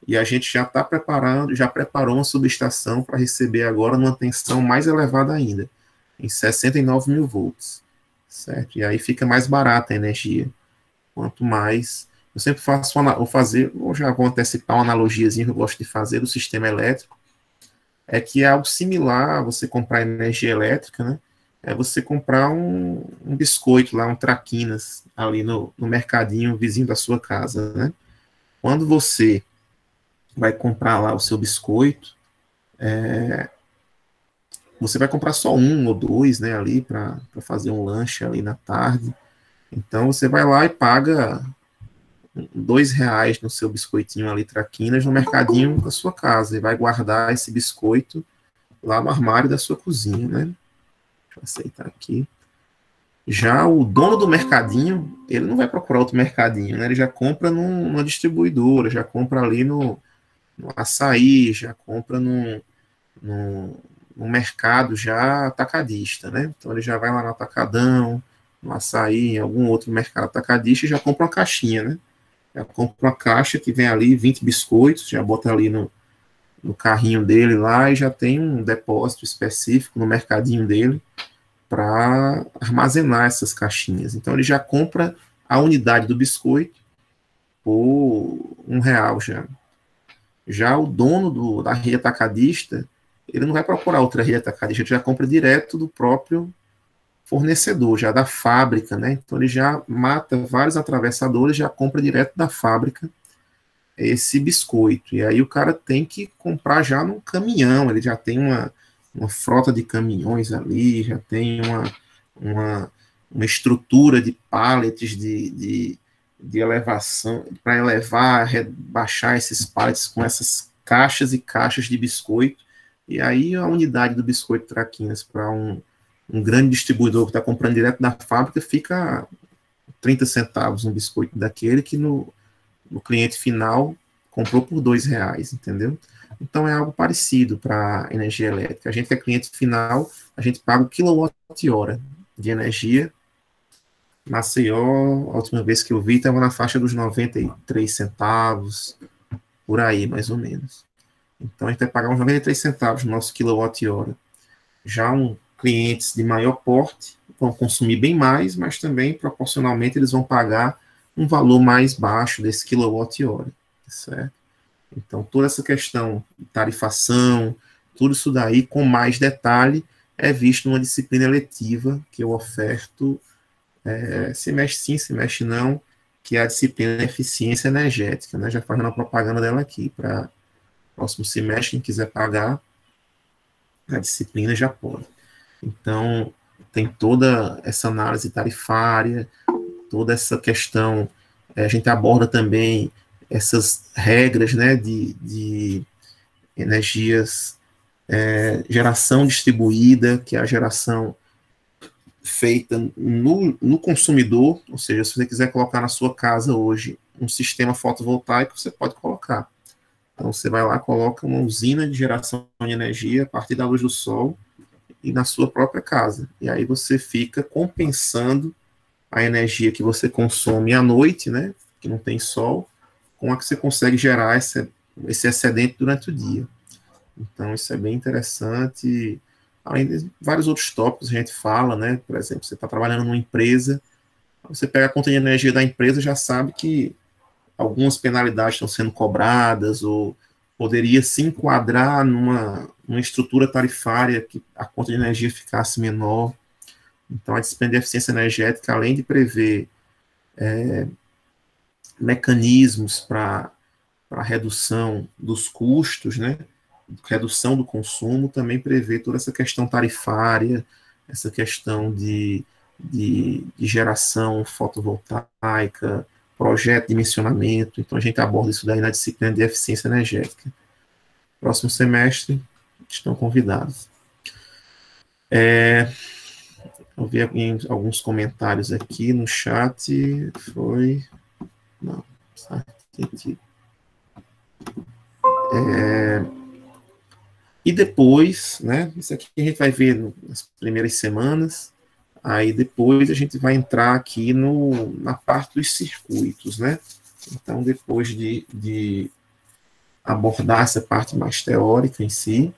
[SPEAKER 1] E a gente já está preparando, já preparou uma subestação para receber agora numa tensão mais elevada ainda, em 69 mil volts, certo? E aí fica mais barata a energia. Quanto mais... Eu sempre faço, ou já vou antecipar uma analogiazinha que eu gosto de fazer do sistema elétrico, é que é algo similar a você comprar energia elétrica, né? É você comprar um biscoito lá, um traquinas, ali no mercadinho vizinho da sua casa, né? Quando você vai comprar lá o seu biscoito, você vai comprar só um ou dois, né, ali para fazer um lanche ali na tarde. Então você vai lá e paga R$ 2 no seu biscoitinho ali traquinas no mercadinho da sua casa e vai guardar esse biscoito lá no armário da sua cozinha, né? Deixa eu aceitar aqui. Já o dono do mercadinho, ele não vai procurar outro mercadinho, né? Ele já compra numa distribuidora, já compra ali no açaí, já compra no mercado já atacadista, né? Então ele já vai lá no atacadão, no açaí, em algum outro mercado atacadista e já compra uma caixinha, né? Já compra uma caixa que vem ali 20 biscoitos, já bota ali no carrinho dele lá e já tem um depósito específico no mercadinho dele para armazenar essas caixinhas. Então ele já compra a unidade do biscoito por R$ 1 já. Já o dono da rede atacadista, ele não vai procurar outra rede atacadista, ele já compra direto do próprio fornecedor, já da fábrica, né? Então ele já mata vários atravessadores, já compra direto da fábrica esse biscoito. E aí o cara tem que comprar já num caminhão, ele já tem uma frota de caminhões ali, já tem uma estrutura de pallets de elevação, para elevar, baixar esses pallets com essas caixas e caixas de biscoito, e aí a unidade do biscoito traquinas para um grande distribuidor que está comprando direto da fábrica fica 30 centavos um biscoito daquele que no cliente final comprou por R$ 2, entendeu? Então é algo parecido para energia elétrica. A gente que é cliente final, a gente paga o quilowatt-hora de energia. Maceió, a última vez que eu vi, estava na faixa dos 93 centavos, por aí, mais ou menos. Então, a gente vai pagar uns 93 centavos no nosso quilowatt-hora. Já clientes de maior porte vão consumir bem mais, mas também, proporcionalmente, eles vão pagar um valor mais baixo desse quilowatt-hora, certo? Então, toda essa questão de tarifação, tudo isso daí, com mais detalhe, é visto numa disciplina eletiva que eu oferto, se mexe sim, se mexe não, que é a disciplina de eficiência energética, né? Já fazendo a propaganda dela aqui, para próximo semestre, quem quiser pagar, a disciplina já pode. Então, tem toda essa análise tarifária, toda essa questão, a gente aborda também essas regras, né, de energias, geração distribuída, que é a geração feita no consumidor, ou seja, se você quiser colocar na sua casa hoje um sistema fotovoltaico, você pode colocar. Então, você vai lá, coloca uma usina de geração de energia a partir da luz do sol e na sua própria casa. E aí você fica compensando a energia que você consome à noite, né, que não tem sol, com a que você consegue gerar esse excedente durante o dia. Então, isso é bem interessante. Além de vários outros tópicos a gente fala, né, por exemplo, você está trabalhando numa empresa, você pega a conta de energia da empresa, já sabe que algumas penalidades estão sendo cobradas, ou poderia se enquadrar numa estrutura tarifária que a conta de energia ficasse menor. Então, a disciplina de eficiência energética, além de prever mecanismos para redução dos custos, né, redução do consumo, também prevê toda essa questão tarifária, essa questão de geração fotovoltaica, projeto de dimensionamento. Então, a gente aborda isso daí na disciplina de eficiência energética. Próximo semestre, estão convidados. Eu vi alguns comentários aqui no chat. Foi. Não, aqui. E depois, né, isso aqui a gente vai ver nas primeiras semanas, aí depois a gente vai entrar aqui na parte dos circuitos, né? Então, depois de abordar essa parte mais teórica em si,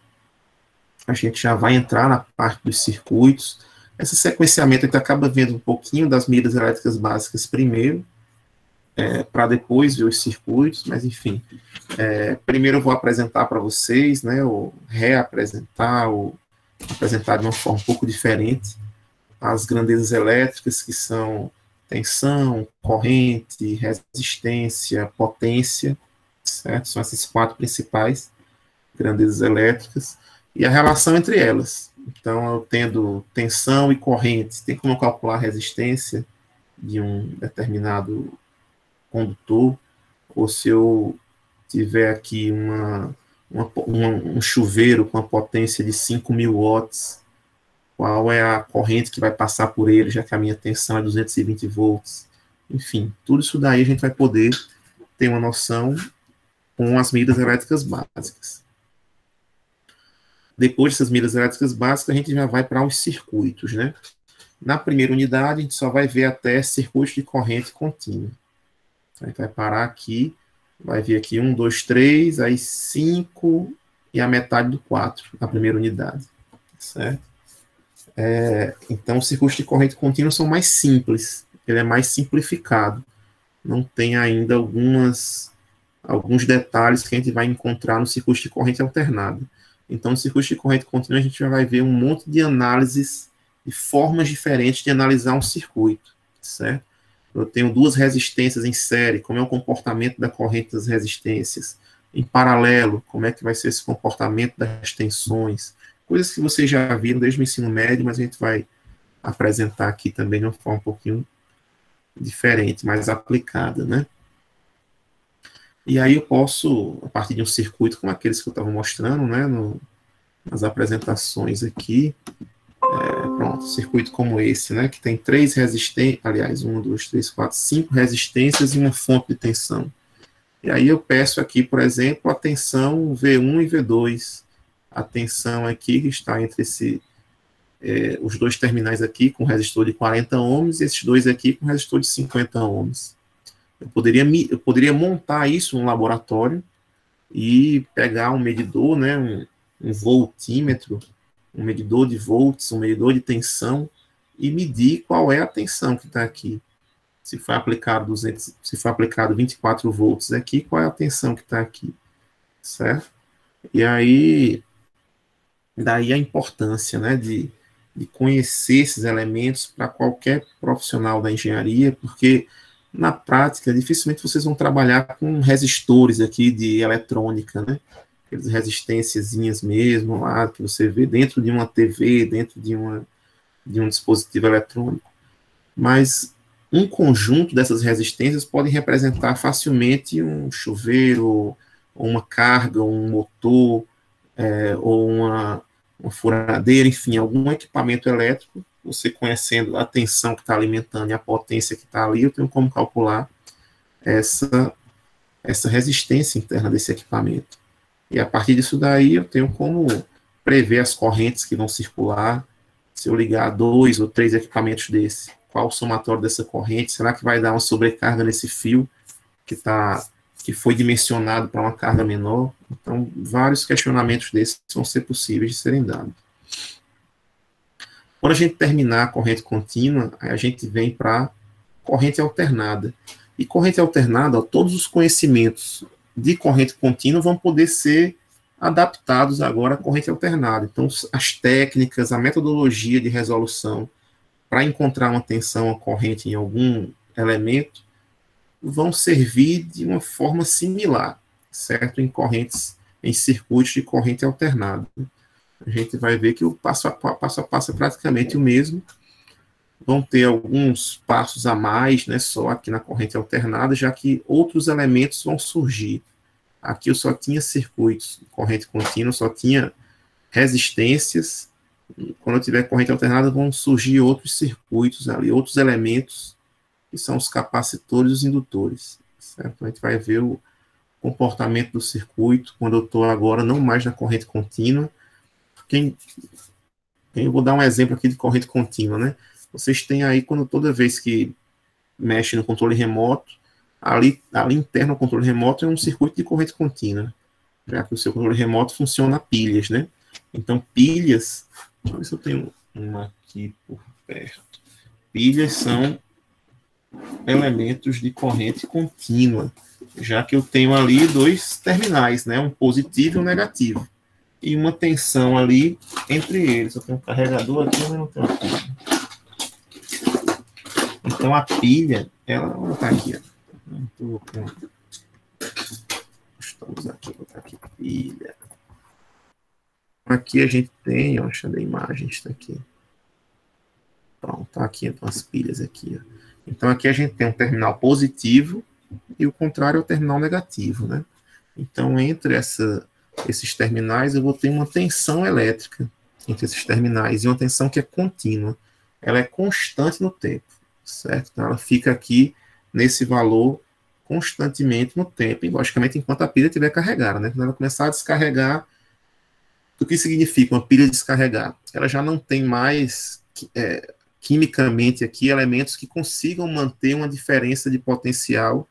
[SPEAKER 1] a gente já vai entrar na parte dos circuitos. Esse sequenciamento a gente acaba vendo um pouquinho das medidas elétricas básicas primeiro, para depois ver os circuitos, mas enfim. Primeiro eu vou apresentar para vocês, né, ou reapresentar, ou apresentar de uma forma um pouco diferente, as grandezas elétricas, que são tensão, corrente, resistência, potência, certo? São essas quatro principais grandezas elétricas, e a relação entre elas. Então, eu tendo tensão e corrente, tem como calcular a resistência de um determinado condutor, ou se eu tiver aqui um chuveiro com a potência de 5.000 watts, qual é a corrente que vai passar por ele, já que a minha tensão é 220 volts. Enfim, tudo isso daí a gente vai poder ter uma noção com as medidas elétricas básicas. Depois dessas medidas elétricas básicas, a gente já vai para os circuitos, né? Na primeira unidade, a gente só vai ver até circuitos de corrente contínua. A gente vai parar aqui, vai ver aqui 1, 2, 3, aí 5 e a metade do 4, na primeira unidade, certo? Então, os circuitos de corrente contínua são mais simples, ele é mais simplificado, não tem ainda alguns detalhes que a gente vai encontrar no circuito de corrente alternada. Então, no circuito de corrente contínua, a gente já vai ver um monte de análises e formas diferentes de analisar um circuito, certo? Eu tenho duas resistências em série, como é o comportamento da corrente das resistências. Em paralelo, como é que vai ser esse comportamento das tensões. Coisas que vocês já viram desde o ensino médio, mas a gente vai apresentar aqui também de uma forma um pouquinho diferente, mais aplicada, né? E aí eu posso, a partir de um circuito como aqueles que eu estava mostrando, né, nas apresentações aqui, pronto, circuito como esse, né, que tem 3 resistências, aliás, 1, 2, 3, 4, 5 resistências e uma fonte de tensão. E aí eu peço aqui, por exemplo, a tensão V1 e V2, a tensão aqui que está entre os dois terminais aqui com resistor de 40 ohms e esses dois aqui com resistor de 50 ohms. Eu poderia montar isso no laboratório e pegar um medidor, né, um voltímetro, um medidor de volts, um medidor de tensão, e medir qual é a tensão que está aqui. Se foi aplicado 24 volts aqui, qual é a tensão que está aqui, certo? E aí, daí a importância, né, de conhecer esses elementos para qualquer profissional da engenharia, porque na prática, dificilmente vocês vão trabalhar com resistores aqui de eletrônica, né? Aquelas resistênciazinhas mesmo lá, que você vê dentro de uma TV, dentro de um dispositivo eletrônico. Mas um conjunto dessas resistências pode representar facilmente um chuveiro, ou uma carga, ou um motor, ou uma furadeira, enfim, algum equipamento elétrico. Você conhecendo a tensão que está alimentando e a potência que está ali, eu tenho como calcular essa resistência interna desse equipamento. E a partir disso daí, eu tenho como prever as correntes que vão circular. Se eu ligar 2 ou 3 equipamentos desse, qual o somatório dessa corrente? Será que vai dar uma sobrecarga nesse fio que foi dimensionado para uma carga menor? Então, vários questionamentos desses vão ser possíveis de serem dados. Quando a gente terminar a corrente contínua, a gente vem para corrente alternada. E corrente alternada, todos os conhecimentos de corrente contínua vão poder ser adaptados agora à corrente alternada. Então, as técnicas, a metodologia de resolução para encontrar uma tensão, uma corrente em algum elemento, vão servir de uma forma similar, certo? Em circuitos de corrente alternada. A gente vai ver que o passo a passo é praticamente o mesmo. Vão ter alguns passos a mais, né, só aqui na corrente alternada, já que outros elementos vão surgir. Aqui eu só tinha circuitos de corrente contínua, só tinha resistências. Quando eu tiver corrente alternada, vão surgir outros circuitos ali, outros elementos, que são os capacitores e os indutores, certo? A gente vai ver comportamento do circuito, quando eu estou agora não mais na corrente contínua. Eu vou dar um exemplo aqui de corrente contínua, né? Vocês têm aí, quando toda vez que mexe no controle remoto, ali interno ao controle remoto é um circuito de corrente contínua, já que o seu controle remoto funciona a pilhas, né? Então, pilhas, deixa eu ver se eu tenho uma aqui por perto. Pilhas são elementos de corrente contínua, já que eu tenho ali dois terminais, né? Um positivo e um negativo. E uma tensão ali entre eles. Eu tenho um carregador aqui, mas não tenho pilha. Então, a pilha, ela está aqui, ó. Estamos aqui, vou botar aqui pilha. Aqui a gente tem, ó, deixa eu ver a imagem, está aqui. Pronto, tá aqui então, as pilhas aqui, ó. Então aqui a gente tem um terminal positivo e o contrário é o terminal negativo, né? Então entre esses terminais eu vou ter uma tensão elétrica entre esses terminais e uma tensão que é contínua. Ela é constante no tempo, certo? Então ela fica aqui nesse valor constantemente no tempo, e logicamente enquanto a pilha estiver carregada, né? Quando ela começar a descarregar, o que significa uma pilha descarregar? Ela já não tem mais quimicamente aqui elementos que consigam manter uma diferença de potencial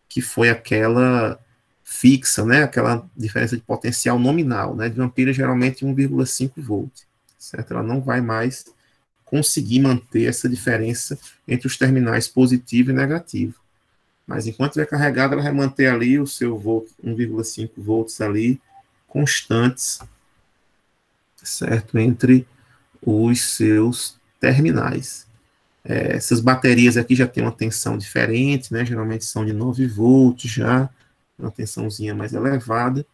[SPEAKER 1] que foi aquela fixa, né? Aquela diferença de potencial nominal, né? De uma pilha geralmente 1,5 volt, certo? Ela não vai mais conseguir manter essa diferença entre os terminais positivo e negativo. Mas enquanto estiver carregada, ela vai manter ali o seu volt, 1,5 volts ali, constantes, certo? Entre os seus terminais. Essas baterias aqui já tem uma tensão diferente, né? Geralmente são de 9 volts já, uma tensãozinha mais elevada.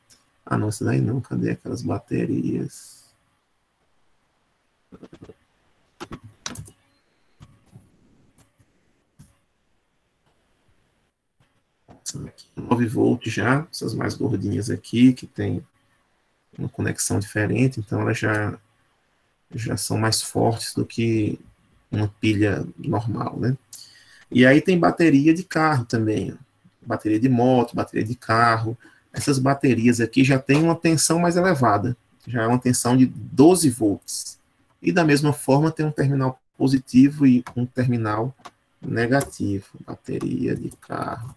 [SPEAKER 1] Ah, não, essa daí não, cadê aquelas baterias? Aqui, 9 volts já, essas mais gordinhas aqui, que tem uma conexão diferente, então elas já são mais fortes do que uma pilha normal, né? E aí tem bateria de carro também, bateria de moto, bateria de carro. Essas baterias aqui já tem uma tensão mais elevada, já é uma tensão de 12 volts. E da mesma forma tem um terminal positivo e um terminal negativo. Bateria de carro.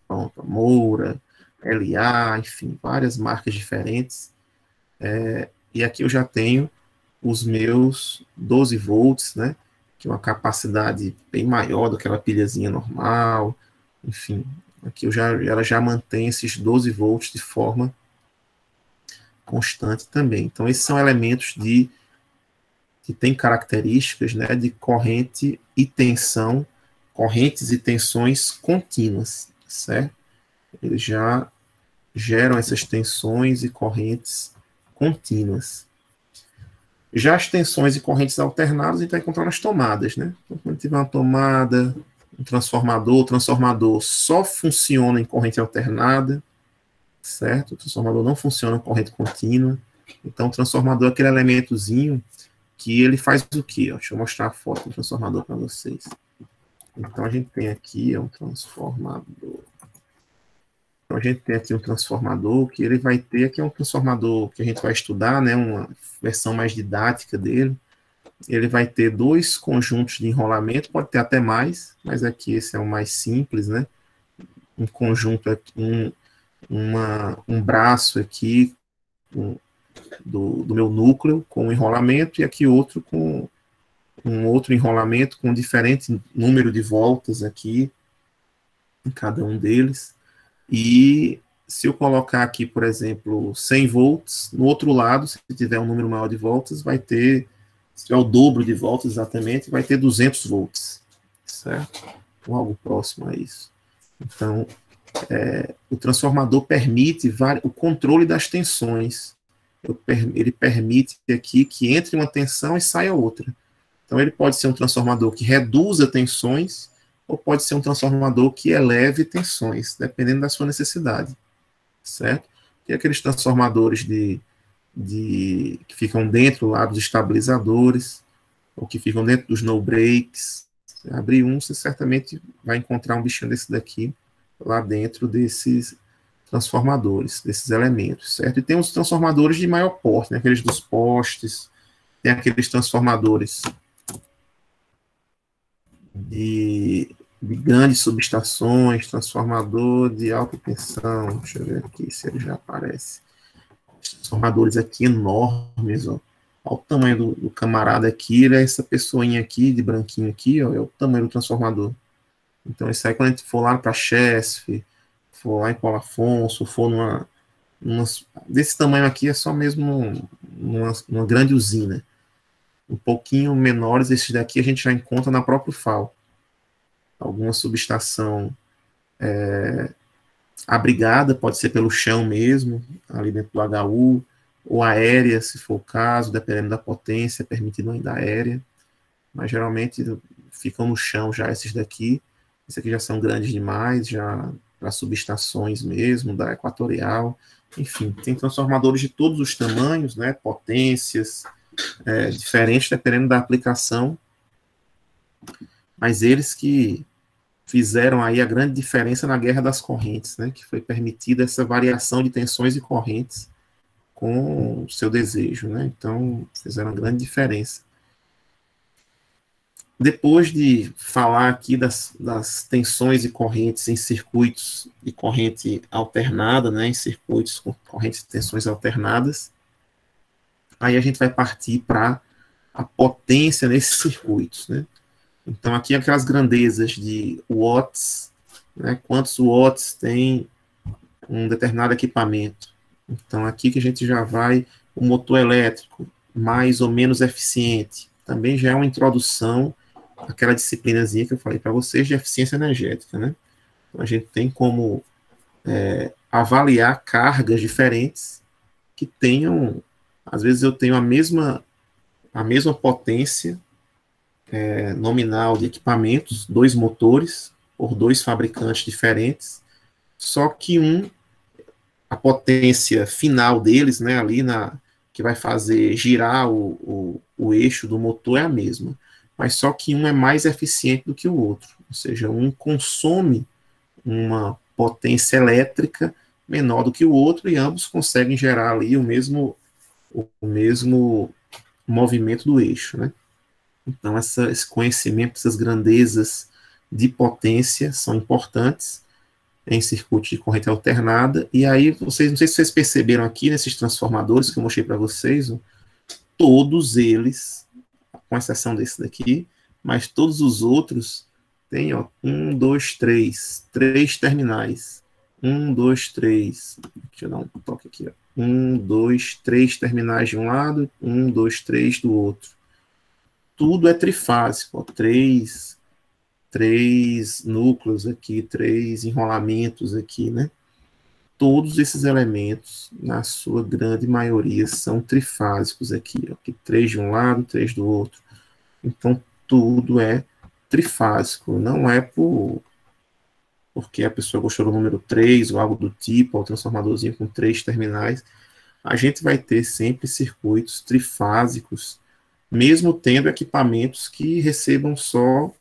[SPEAKER 1] Pronto, Moura, LA, enfim, várias marcas diferentes. E aqui eu já tenho os meus 12 volts, né? Que é uma capacidade bem maior do que aquela pilhazinha normal. Enfim, aqui ela já mantém esses 12 volts de forma constante também. Então, esses são elementos que têm características, né, de corrente e tensão, correntes e tensões contínuas, certo? Eles já geram essas tensões e correntes contínuas. Já as tensões e correntes alternadas, a gente vai encontrar nas tomadas, né? Então, quando tiver uma tomada, um transformador, o transformador só funciona em corrente alternada, certo? O transformador não funciona em corrente contínua. Então, o transformador é aquele elementozinho que ele faz o quê? Deixa eu mostrar a foto do transformador para vocês. Então, a gente tem aqui um transformador. Então, a gente tem aqui um transformador que ele vai ter, aqui é um transformador que a gente vai estudar, né, uma versão mais didática dele. Ele vai ter dois conjuntos de enrolamento, pode ter até mais, mas aqui esse é o mais simples, né? Um conjunto aqui, um braço aqui do meu núcleo com um enrolamento e aqui outro com um outro enrolamento com diferente número de voltas aqui em cada um deles. E se eu colocar aqui, por exemplo, 100 volts, no outro lado, se tiver um número maior de voltas, vai ter, se tiver o dobro de voltas exatamente, vai ter 200 volts, certo? Ou algo próximo a isso. Então, o transformador permite o controle das tensões. Ele permite aqui que entre uma tensão e saia outra. Então, ele pode ser um transformador que reduza tensões ou pode ser um transformador que eleve tensões, dependendo da sua necessidade, certo? E aqueles transformadores que ficam dentro lá dos estabilizadores, ou que ficam dentro dos no breaks, Você abrir um, você certamente vai encontrar um bichinho desse daqui lá dentro desses transformadores, desses elementos, certo? E tem os transformadores de maior porte, né? Aqueles dos postes, tem aqueles transformadores de grandes subestações, transformador de alta tensão, deixa eu ver aqui se ele já aparece. Transformadores aqui enormes, ó. Olha o tamanho do camarada aqui, ele é essa pessoinha aqui, de branquinho aqui, ó, é o tamanho do transformador. Então, isso aí, quando a gente for lá para Chesf, for lá em Paulo Afonso, for desse tamanho aqui, é só mesmo numa grande usina. Um pouquinho menores, esses daqui a gente já encontra na própria FAO. Alguma subestação abrigada, pode ser pelo chão mesmo, ali dentro do HU, ou aérea, se for o caso, dependendo da potência, permitido ainda aérea, mas geralmente ficam no chão já esses daqui. Esses aqui já são grandes demais, já para subestações mesmo, da Equatorial, enfim, tem transformadores de todos os tamanhos, né, potências diferentes, dependendo da aplicação, mas eles que fizeram aí a grande diferença na guerra das correntes, né, que foi permitida essa variação de tensões e correntes com o seu desejo, né, então fizeram uma grande diferença. Depois de falar aqui das tensões e correntes em circuitos de corrente alternada, né, em circuitos com correntes e tensões alternadas, aí a gente vai partir para a potência nesses circuitos, né. Então, aqui aquelas grandezas de watts, né, quantos watts tem um determinado equipamento. Então, aqui que a gente já vai, o motor elétrico, mais ou menos eficiente, também já é uma introdução àquela disciplinazinha que eu falei para vocês de eficiência energética, né? Então, a gente tem como avaliar cargas diferentes que tenham, às vezes eu tenho a mesma potência nominal de equipamentos, dois motores, por dois fabricantes diferentes, só que a potência final deles, né, ali que vai fazer girar o eixo do motor é a mesma, mas só que um é mais eficiente do que o outro, ou seja, um consome uma potência elétrica menor do que o outro e ambos conseguem gerar ali o mesmo movimento do eixo, né? Então, esse conhecimento, essas grandezas de potência são importantes em circuitos de corrente alternada. E aí, não sei se vocês perceberam aqui nesses transformadores que eu mostrei para vocês, todos eles, com exceção desse daqui, mas todos os outros têm, ó, 1, 2, 3, 3 terminais. 1, 2, 3. Deixa eu dar um toque aqui, ó. 1, 2, 3 terminais de um lado, 1, 2, 3 do outro. Tudo é trifásico, ó, três núcleos aqui, 3 enrolamentos aqui, né? Todos esses elementos, na sua grande maioria, são trifásicos aqui, ó, aqui 3 de um lado, 3 do outro. Então, tudo é trifásico, não é porque a pessoa gostou do número 3 ou algo do tipo, ou transformadorzinho com 3 terminais. A gente vai ter sempre circuitos trifásicos, mesmo tendo equipamentos que recebam só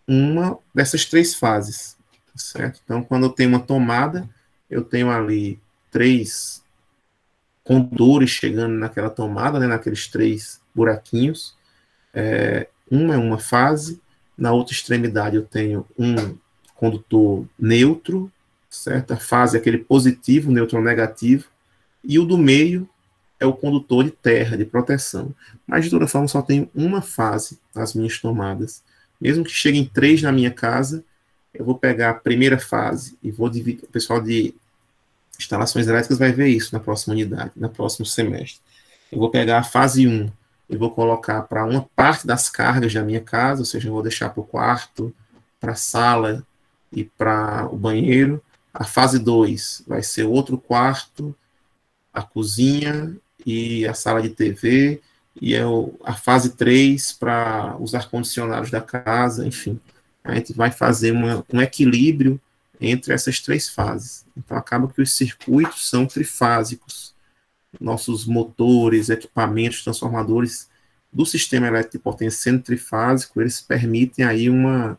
[SPEAKER 1] uma dessas 3 fases, certo? Então, quando eu tenho uma tomada, eu tenho ali 3 condutores chegando naquela tomada, né, naqueles 3 buraquinhos. Uma é uma fase, na outra extremidade eu tenho um condutor neutro, certo? A fase é aquele positivo, neutro negativo, e o do meio é o condutor de terra, de proteção. Mas, de toda forma, só tenho uma fase nas minhas tomadas. Mesmo que cheguem 3 na minha casa, eu vou pegar a primeira fase e vou dividir. O pessoal de instalações elétricas vai ver isso na próxima unidade, no próximo semestre. Eu vou pegar a fase 1 e vou colocar para uma parte das cargas da minha casa, ou seja, eu vou deixar para o quarto, para a sala e para o banheiro. A fase 2 vai ser outro quarto, a cozinha e a sala de TV, e a fase 3 para os ar-condicionados da casa, enfim. A gente vai fazer um equilíbrio entre essas 3 fases. Então, acaba que os circuitos são trifásicos. Nossos motores, equipamentos, transformadores do sistema elétrico de potência sendo trifásico, eles permitem aí uma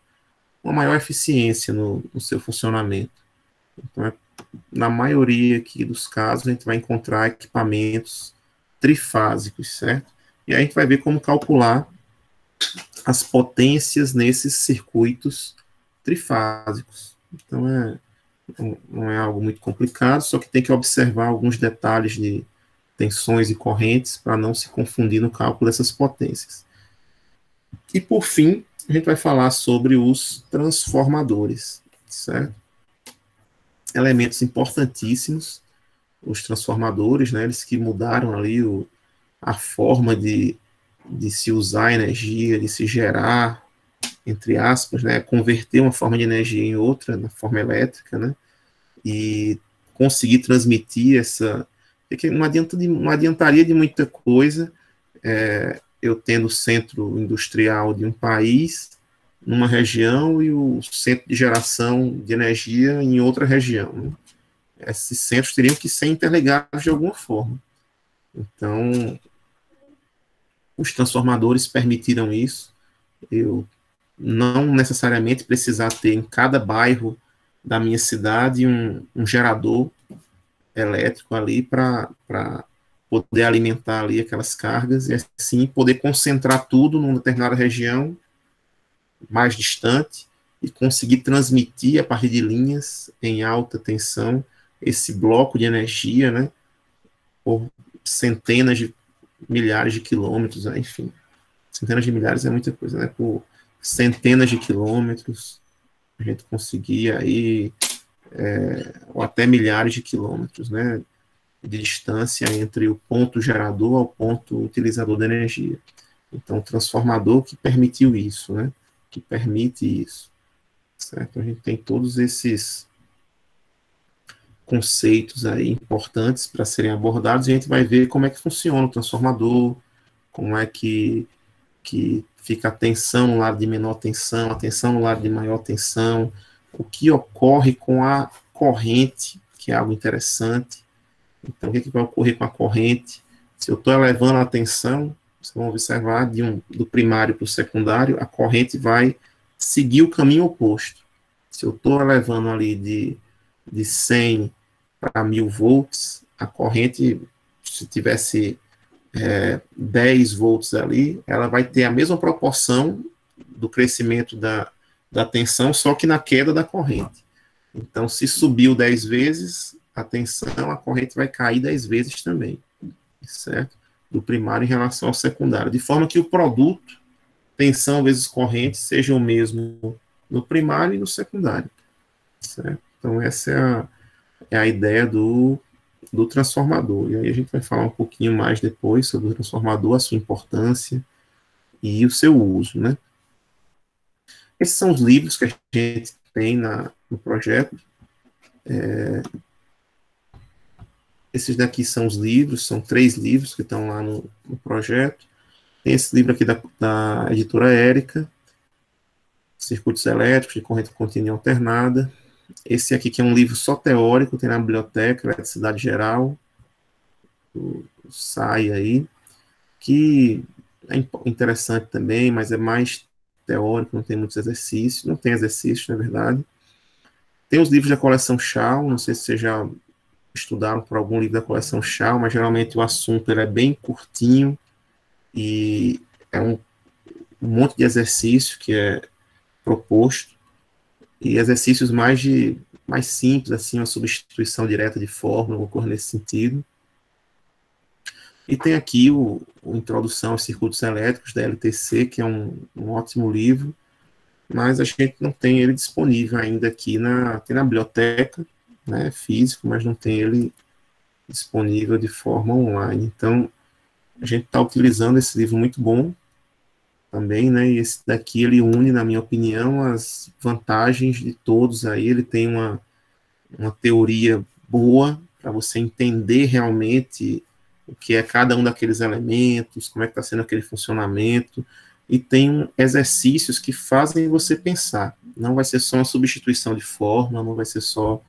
[SPEAKER 1] maior eficiência no seu funcionamento. Então, na maioria aqui dos casos, a gente vai encontrar equipamentos trifásicos, certo? E aí a gente vai ver como calcular as potências nesses circuitos trifásicos. Então, não é algo muito complicado, só que tem que observar alguns detalhes de tensões e correntes para não se confundir no cálculo dessas potências. E, por fim, a gente vai falar sobre os transformadores, certo? Elementos importantíssimos, os transformadores, né, eles que mudaram ali a forma de se usar energia, de se gerar, entre aspas, né, converter uma forma de energia em outra, na forma elétrica, né, e conseguir transmitir essa... Porque não adiantaria de muita coisa eu tendo o centro industrial de um país numa região e o centro de geração de energia em outra região, né? Esses centros teriam que ser interligados de alguma forma. Então, os transformadores permitiram isso. Eu não necessariamente precisar ter em cada bairro da minha cidade um gerador elétrico ali para poder alimentar ali aquelas cargas e assim poder concentrar tudo numa determinada região mais distante e conseguir transmitir a partir de linhas em alta tensão esse bloco de energia, né, por centenas de milhares de quilômetros, né, enfim, centenas de milhares é muita coisa, né, por centenas de quilômetros a gente conseguir aí ou até milhares de quilômetros, né, de distância entre o ponto gerador ao ponto utilizador da energia. Então, o transformador que permitiu isso, né, que permite isso, certo? A gente tem todos esses conceitos aí importantes para serem abordados e a gente vai ver como é que funciona o transformador, como é que fica a tensão no lado de menor tensão, a tensão no lado de maior tensão, o que ocorre com a corrente, que é algo interessante. Então, o que vai ocorrer com a corrente? Se eu estou elevando a tensão, vocês vão observar do primário para o secundário, a corrente vai seguir o caminho oposto. Se eu estou elevando ali de 100 para 1000 volts, a corrente, se tivesse 10 volts ali, ela vai ter a mesma proporção do crescimento da tensão, só que na queda da corrente. Então, se subiu 10 vezes a tensão, a corrente vai cair 10 vezes também, certo? Do primário em relação ao secundário, de forma que o produto, tensão vezes corrente, seja o mesmo no primário e no secundário, certo? Então, essa é a ideia do transformador. E aí a gente vai falar um pouquinho mais depois sobre o transformador, a sua importância e o seu uso, né? Esses são os livros que a gente tem no projeto. Esses daqui são os livros, são 3 livros que estão lá no projeto. Tem esse livro aqui da editora Érica, Circuitos Elétricos de Corrente Contínua e Alternada. Esse aqui que é um livro só teórico, tem na biblioteca, Eletricidade Geral, do SAI aí, que é interessante também, mas é mais teórico, não tem muitos exercícios, não tem exercícios, na verdade. Tem os livros da coleção Shaw, não sei se vocês já estudaram por algum livro da coleção Shaw, mas geralmente o assunto ele é bem curtinho e é um monte de exercício que é proposto, e exercícios mais simples, assim, uma substituição direta de fórmula, alguma coisa nesse sentido. E tem aqui o Introdução aos Circuitos Elétricos, da LTC, que é um ótimo livro, mas a gente não tem ele disponível ainda aqui, tem na biblioteca, né, físico, mas não tem ele disponível de forma online. Então, a gente está utilizando esse livro muito bom também, né, e esse daqui ele une, na minha opinião, as vantagens de todos aí. Ele tem uma teoria boa para você entender realmente o que é cada um daqueles elementos, como é que está sendo aquele funcionamento, e tem exercícios que fazem você pensar. Não vai ser só uma substituição de fórmula, não vai ser só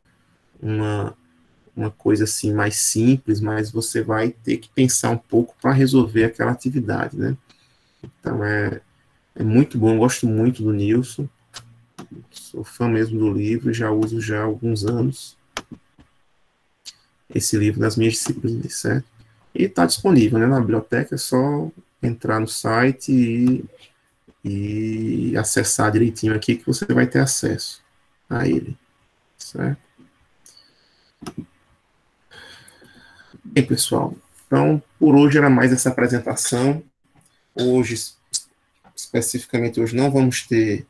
[SPEAKER 1] uma coisa assim mais simples, mas você vai ter que pensar um pouco para resolver aquela atividade, né? Então é muito bom, eu gosto muito do Nilson, sou fã mesmo do livro, já uso já há alguns anos esse livro nas minhas disciplinas, certo? E está disponível, né, na biblioteca, é só entrar no site e acessar direitinho aqui que você vai ter acesso a ele, certo? Bem, pessoal, então por hoje era mais essa apresentação. Hoje, especificamente hoje, não vamos ter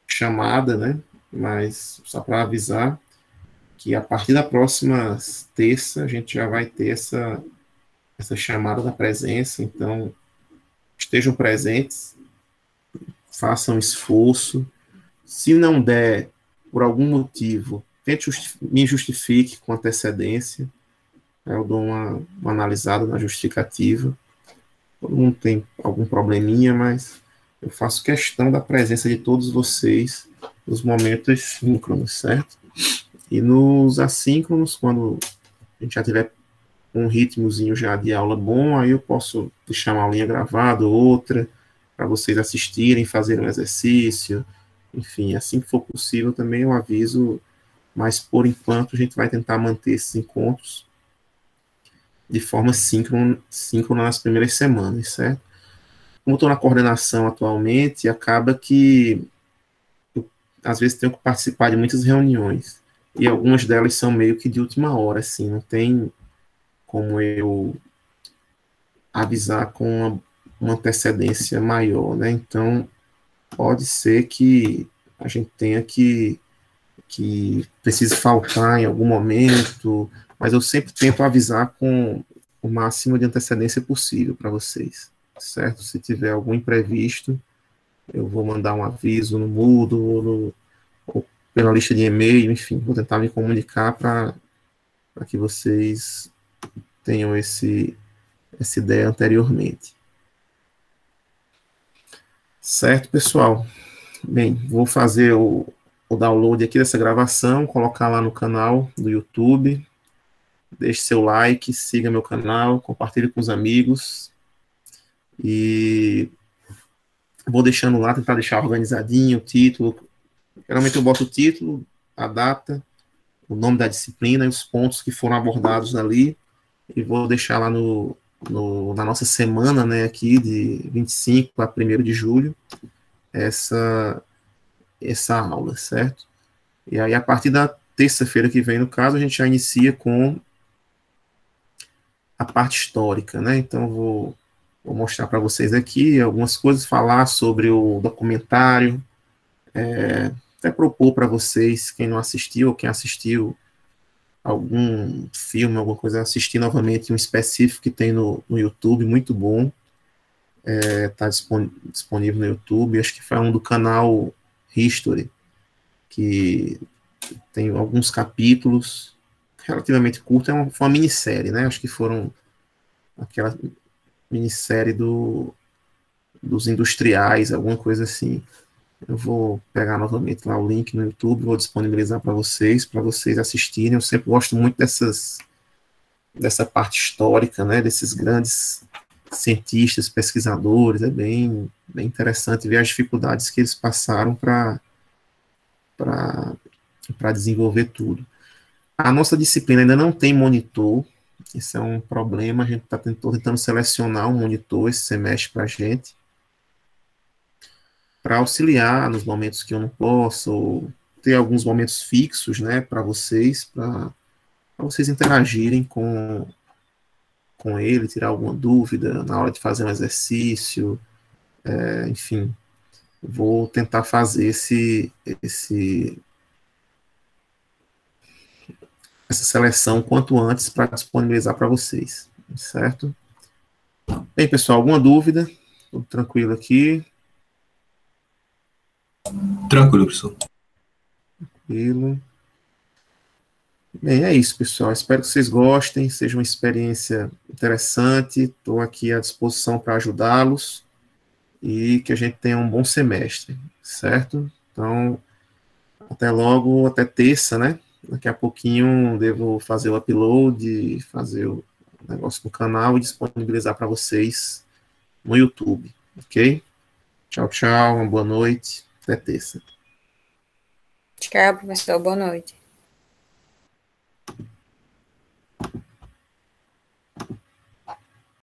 [SPEAKER 1] chamada, né? Mas só para avisar que a partir da próxima terça a gente já vai ter essa chamada da presença, então estejam presentes, façam esforço. Se não der, por algum motivo, me justifique com antecedência, eu dou uma analisada na justificativa. Todo mundo tem algum probleminha, mas eu faço questão da presença de todos vocês nos momentos síncronos, certo? E nos assíncronos, quando a gente já tiver um ritmozinho já de aula bom, aí eu posso deixar uma aulinha gravada ou outra, para vocês assistirem, fazerem um exercício, enfim, assim que for possível também eu aviso, mas por enquanto a gente vai tentar manter esses encontros de forma síncrona nas primeiras semanas, certo? Como eu estou na coordenação atualmente, acaba que eu, às vezes tenho que participar de muitas reuniões, e algumas delas são meio que de última hora, assim, não tem como eu avisar com uma antecedência maior, né? Então, pode ser que a gente tenha que precise faltar em algum momento, mas eu sempre tento avisar com o máximo de antecedência possível para vocês, certo? Se tiver algum imprevisto, eu vou mandar um aviso no Moodle ou pela lista de e-mail, enfim, vou tentar me comunicar para que vocês tenham essa ideia anteriormente. Certo, pessoal? Bem, vou fazer o download aqui dessa gravação, colocar lá no canal do YouTube. Deixe seu like, siga meu canal, compartilhe com os amigos. E vou deixando lá, tentar deixar organizadinho o título. Geralmente eu boto o título, a data, o nome da disciplina e os pontos que foram abordados ali. E vou deixar lá na nossa semana, né, aqui de 25 a 1º de julho, essa aula, certo? E aí, a partir da terça-feira que vem, no caso, a gente já inicia com a parte histórica, né? Então, vou mostrar para vocês aqui algumas coisas, falar sobre o documentário, até propor para vocês, quem não assistiu ou quem assistiu algum filme, alguma coisa, assistir novamente um específico que tem no YouTube, muito bom, está disponível no YouTube, acho que foi um do canal History, que tem alguns capítulos relativamente curtos, foi uma minissérie, né? Acho que foram aquela minissérie dos industriais, alguma coisa assim. Eu vou pegar novamente lá o link no YouTube, vou disponibilizar para vocês assistirem. Eu sempre gosto muito dessa parte histórica, né? Desses grandes cientistas, pesquisadores. É bem interessante ver as dificuldades que eles passaram para desenvolver tudo. A nossa disciplina ainda não tem monitor, isso é um problema, a gente está tentando selecionar um monitor esse semestre para a gente, para auxiliar nos momentos que eu não posso, ou ter alguns momentos fixos, né, para vocês interagirem com ele, tirar alguma dúvida na hora de fazer um exercício, enfim, vou tentar fazer essa seleção quanto antes para disponibilizar para vocês, certo? Bem, pessoal, alguma dúvida? Tudo tranquilo aqui?
[SPEAKER 3] Tranquilo, professor.
[SPEAKER 1] Tranquilo. Bem, é isso, pessoal. Espero que vocês gostem, seja uma experiência interessante. Estou aqui à disposição para ajudá-los e que a gente tenha um bom semestre, certo? Então, até logo, até terça, né? Daqui a pouquinho devo fazer o upload, fazer o negócio no canal e disponibilizar para vocês no YouTube, Ok? Tchau, tchau, uma boa noite. Até terça.
[SPEAKER 3] Tchau, professor. Boa noite.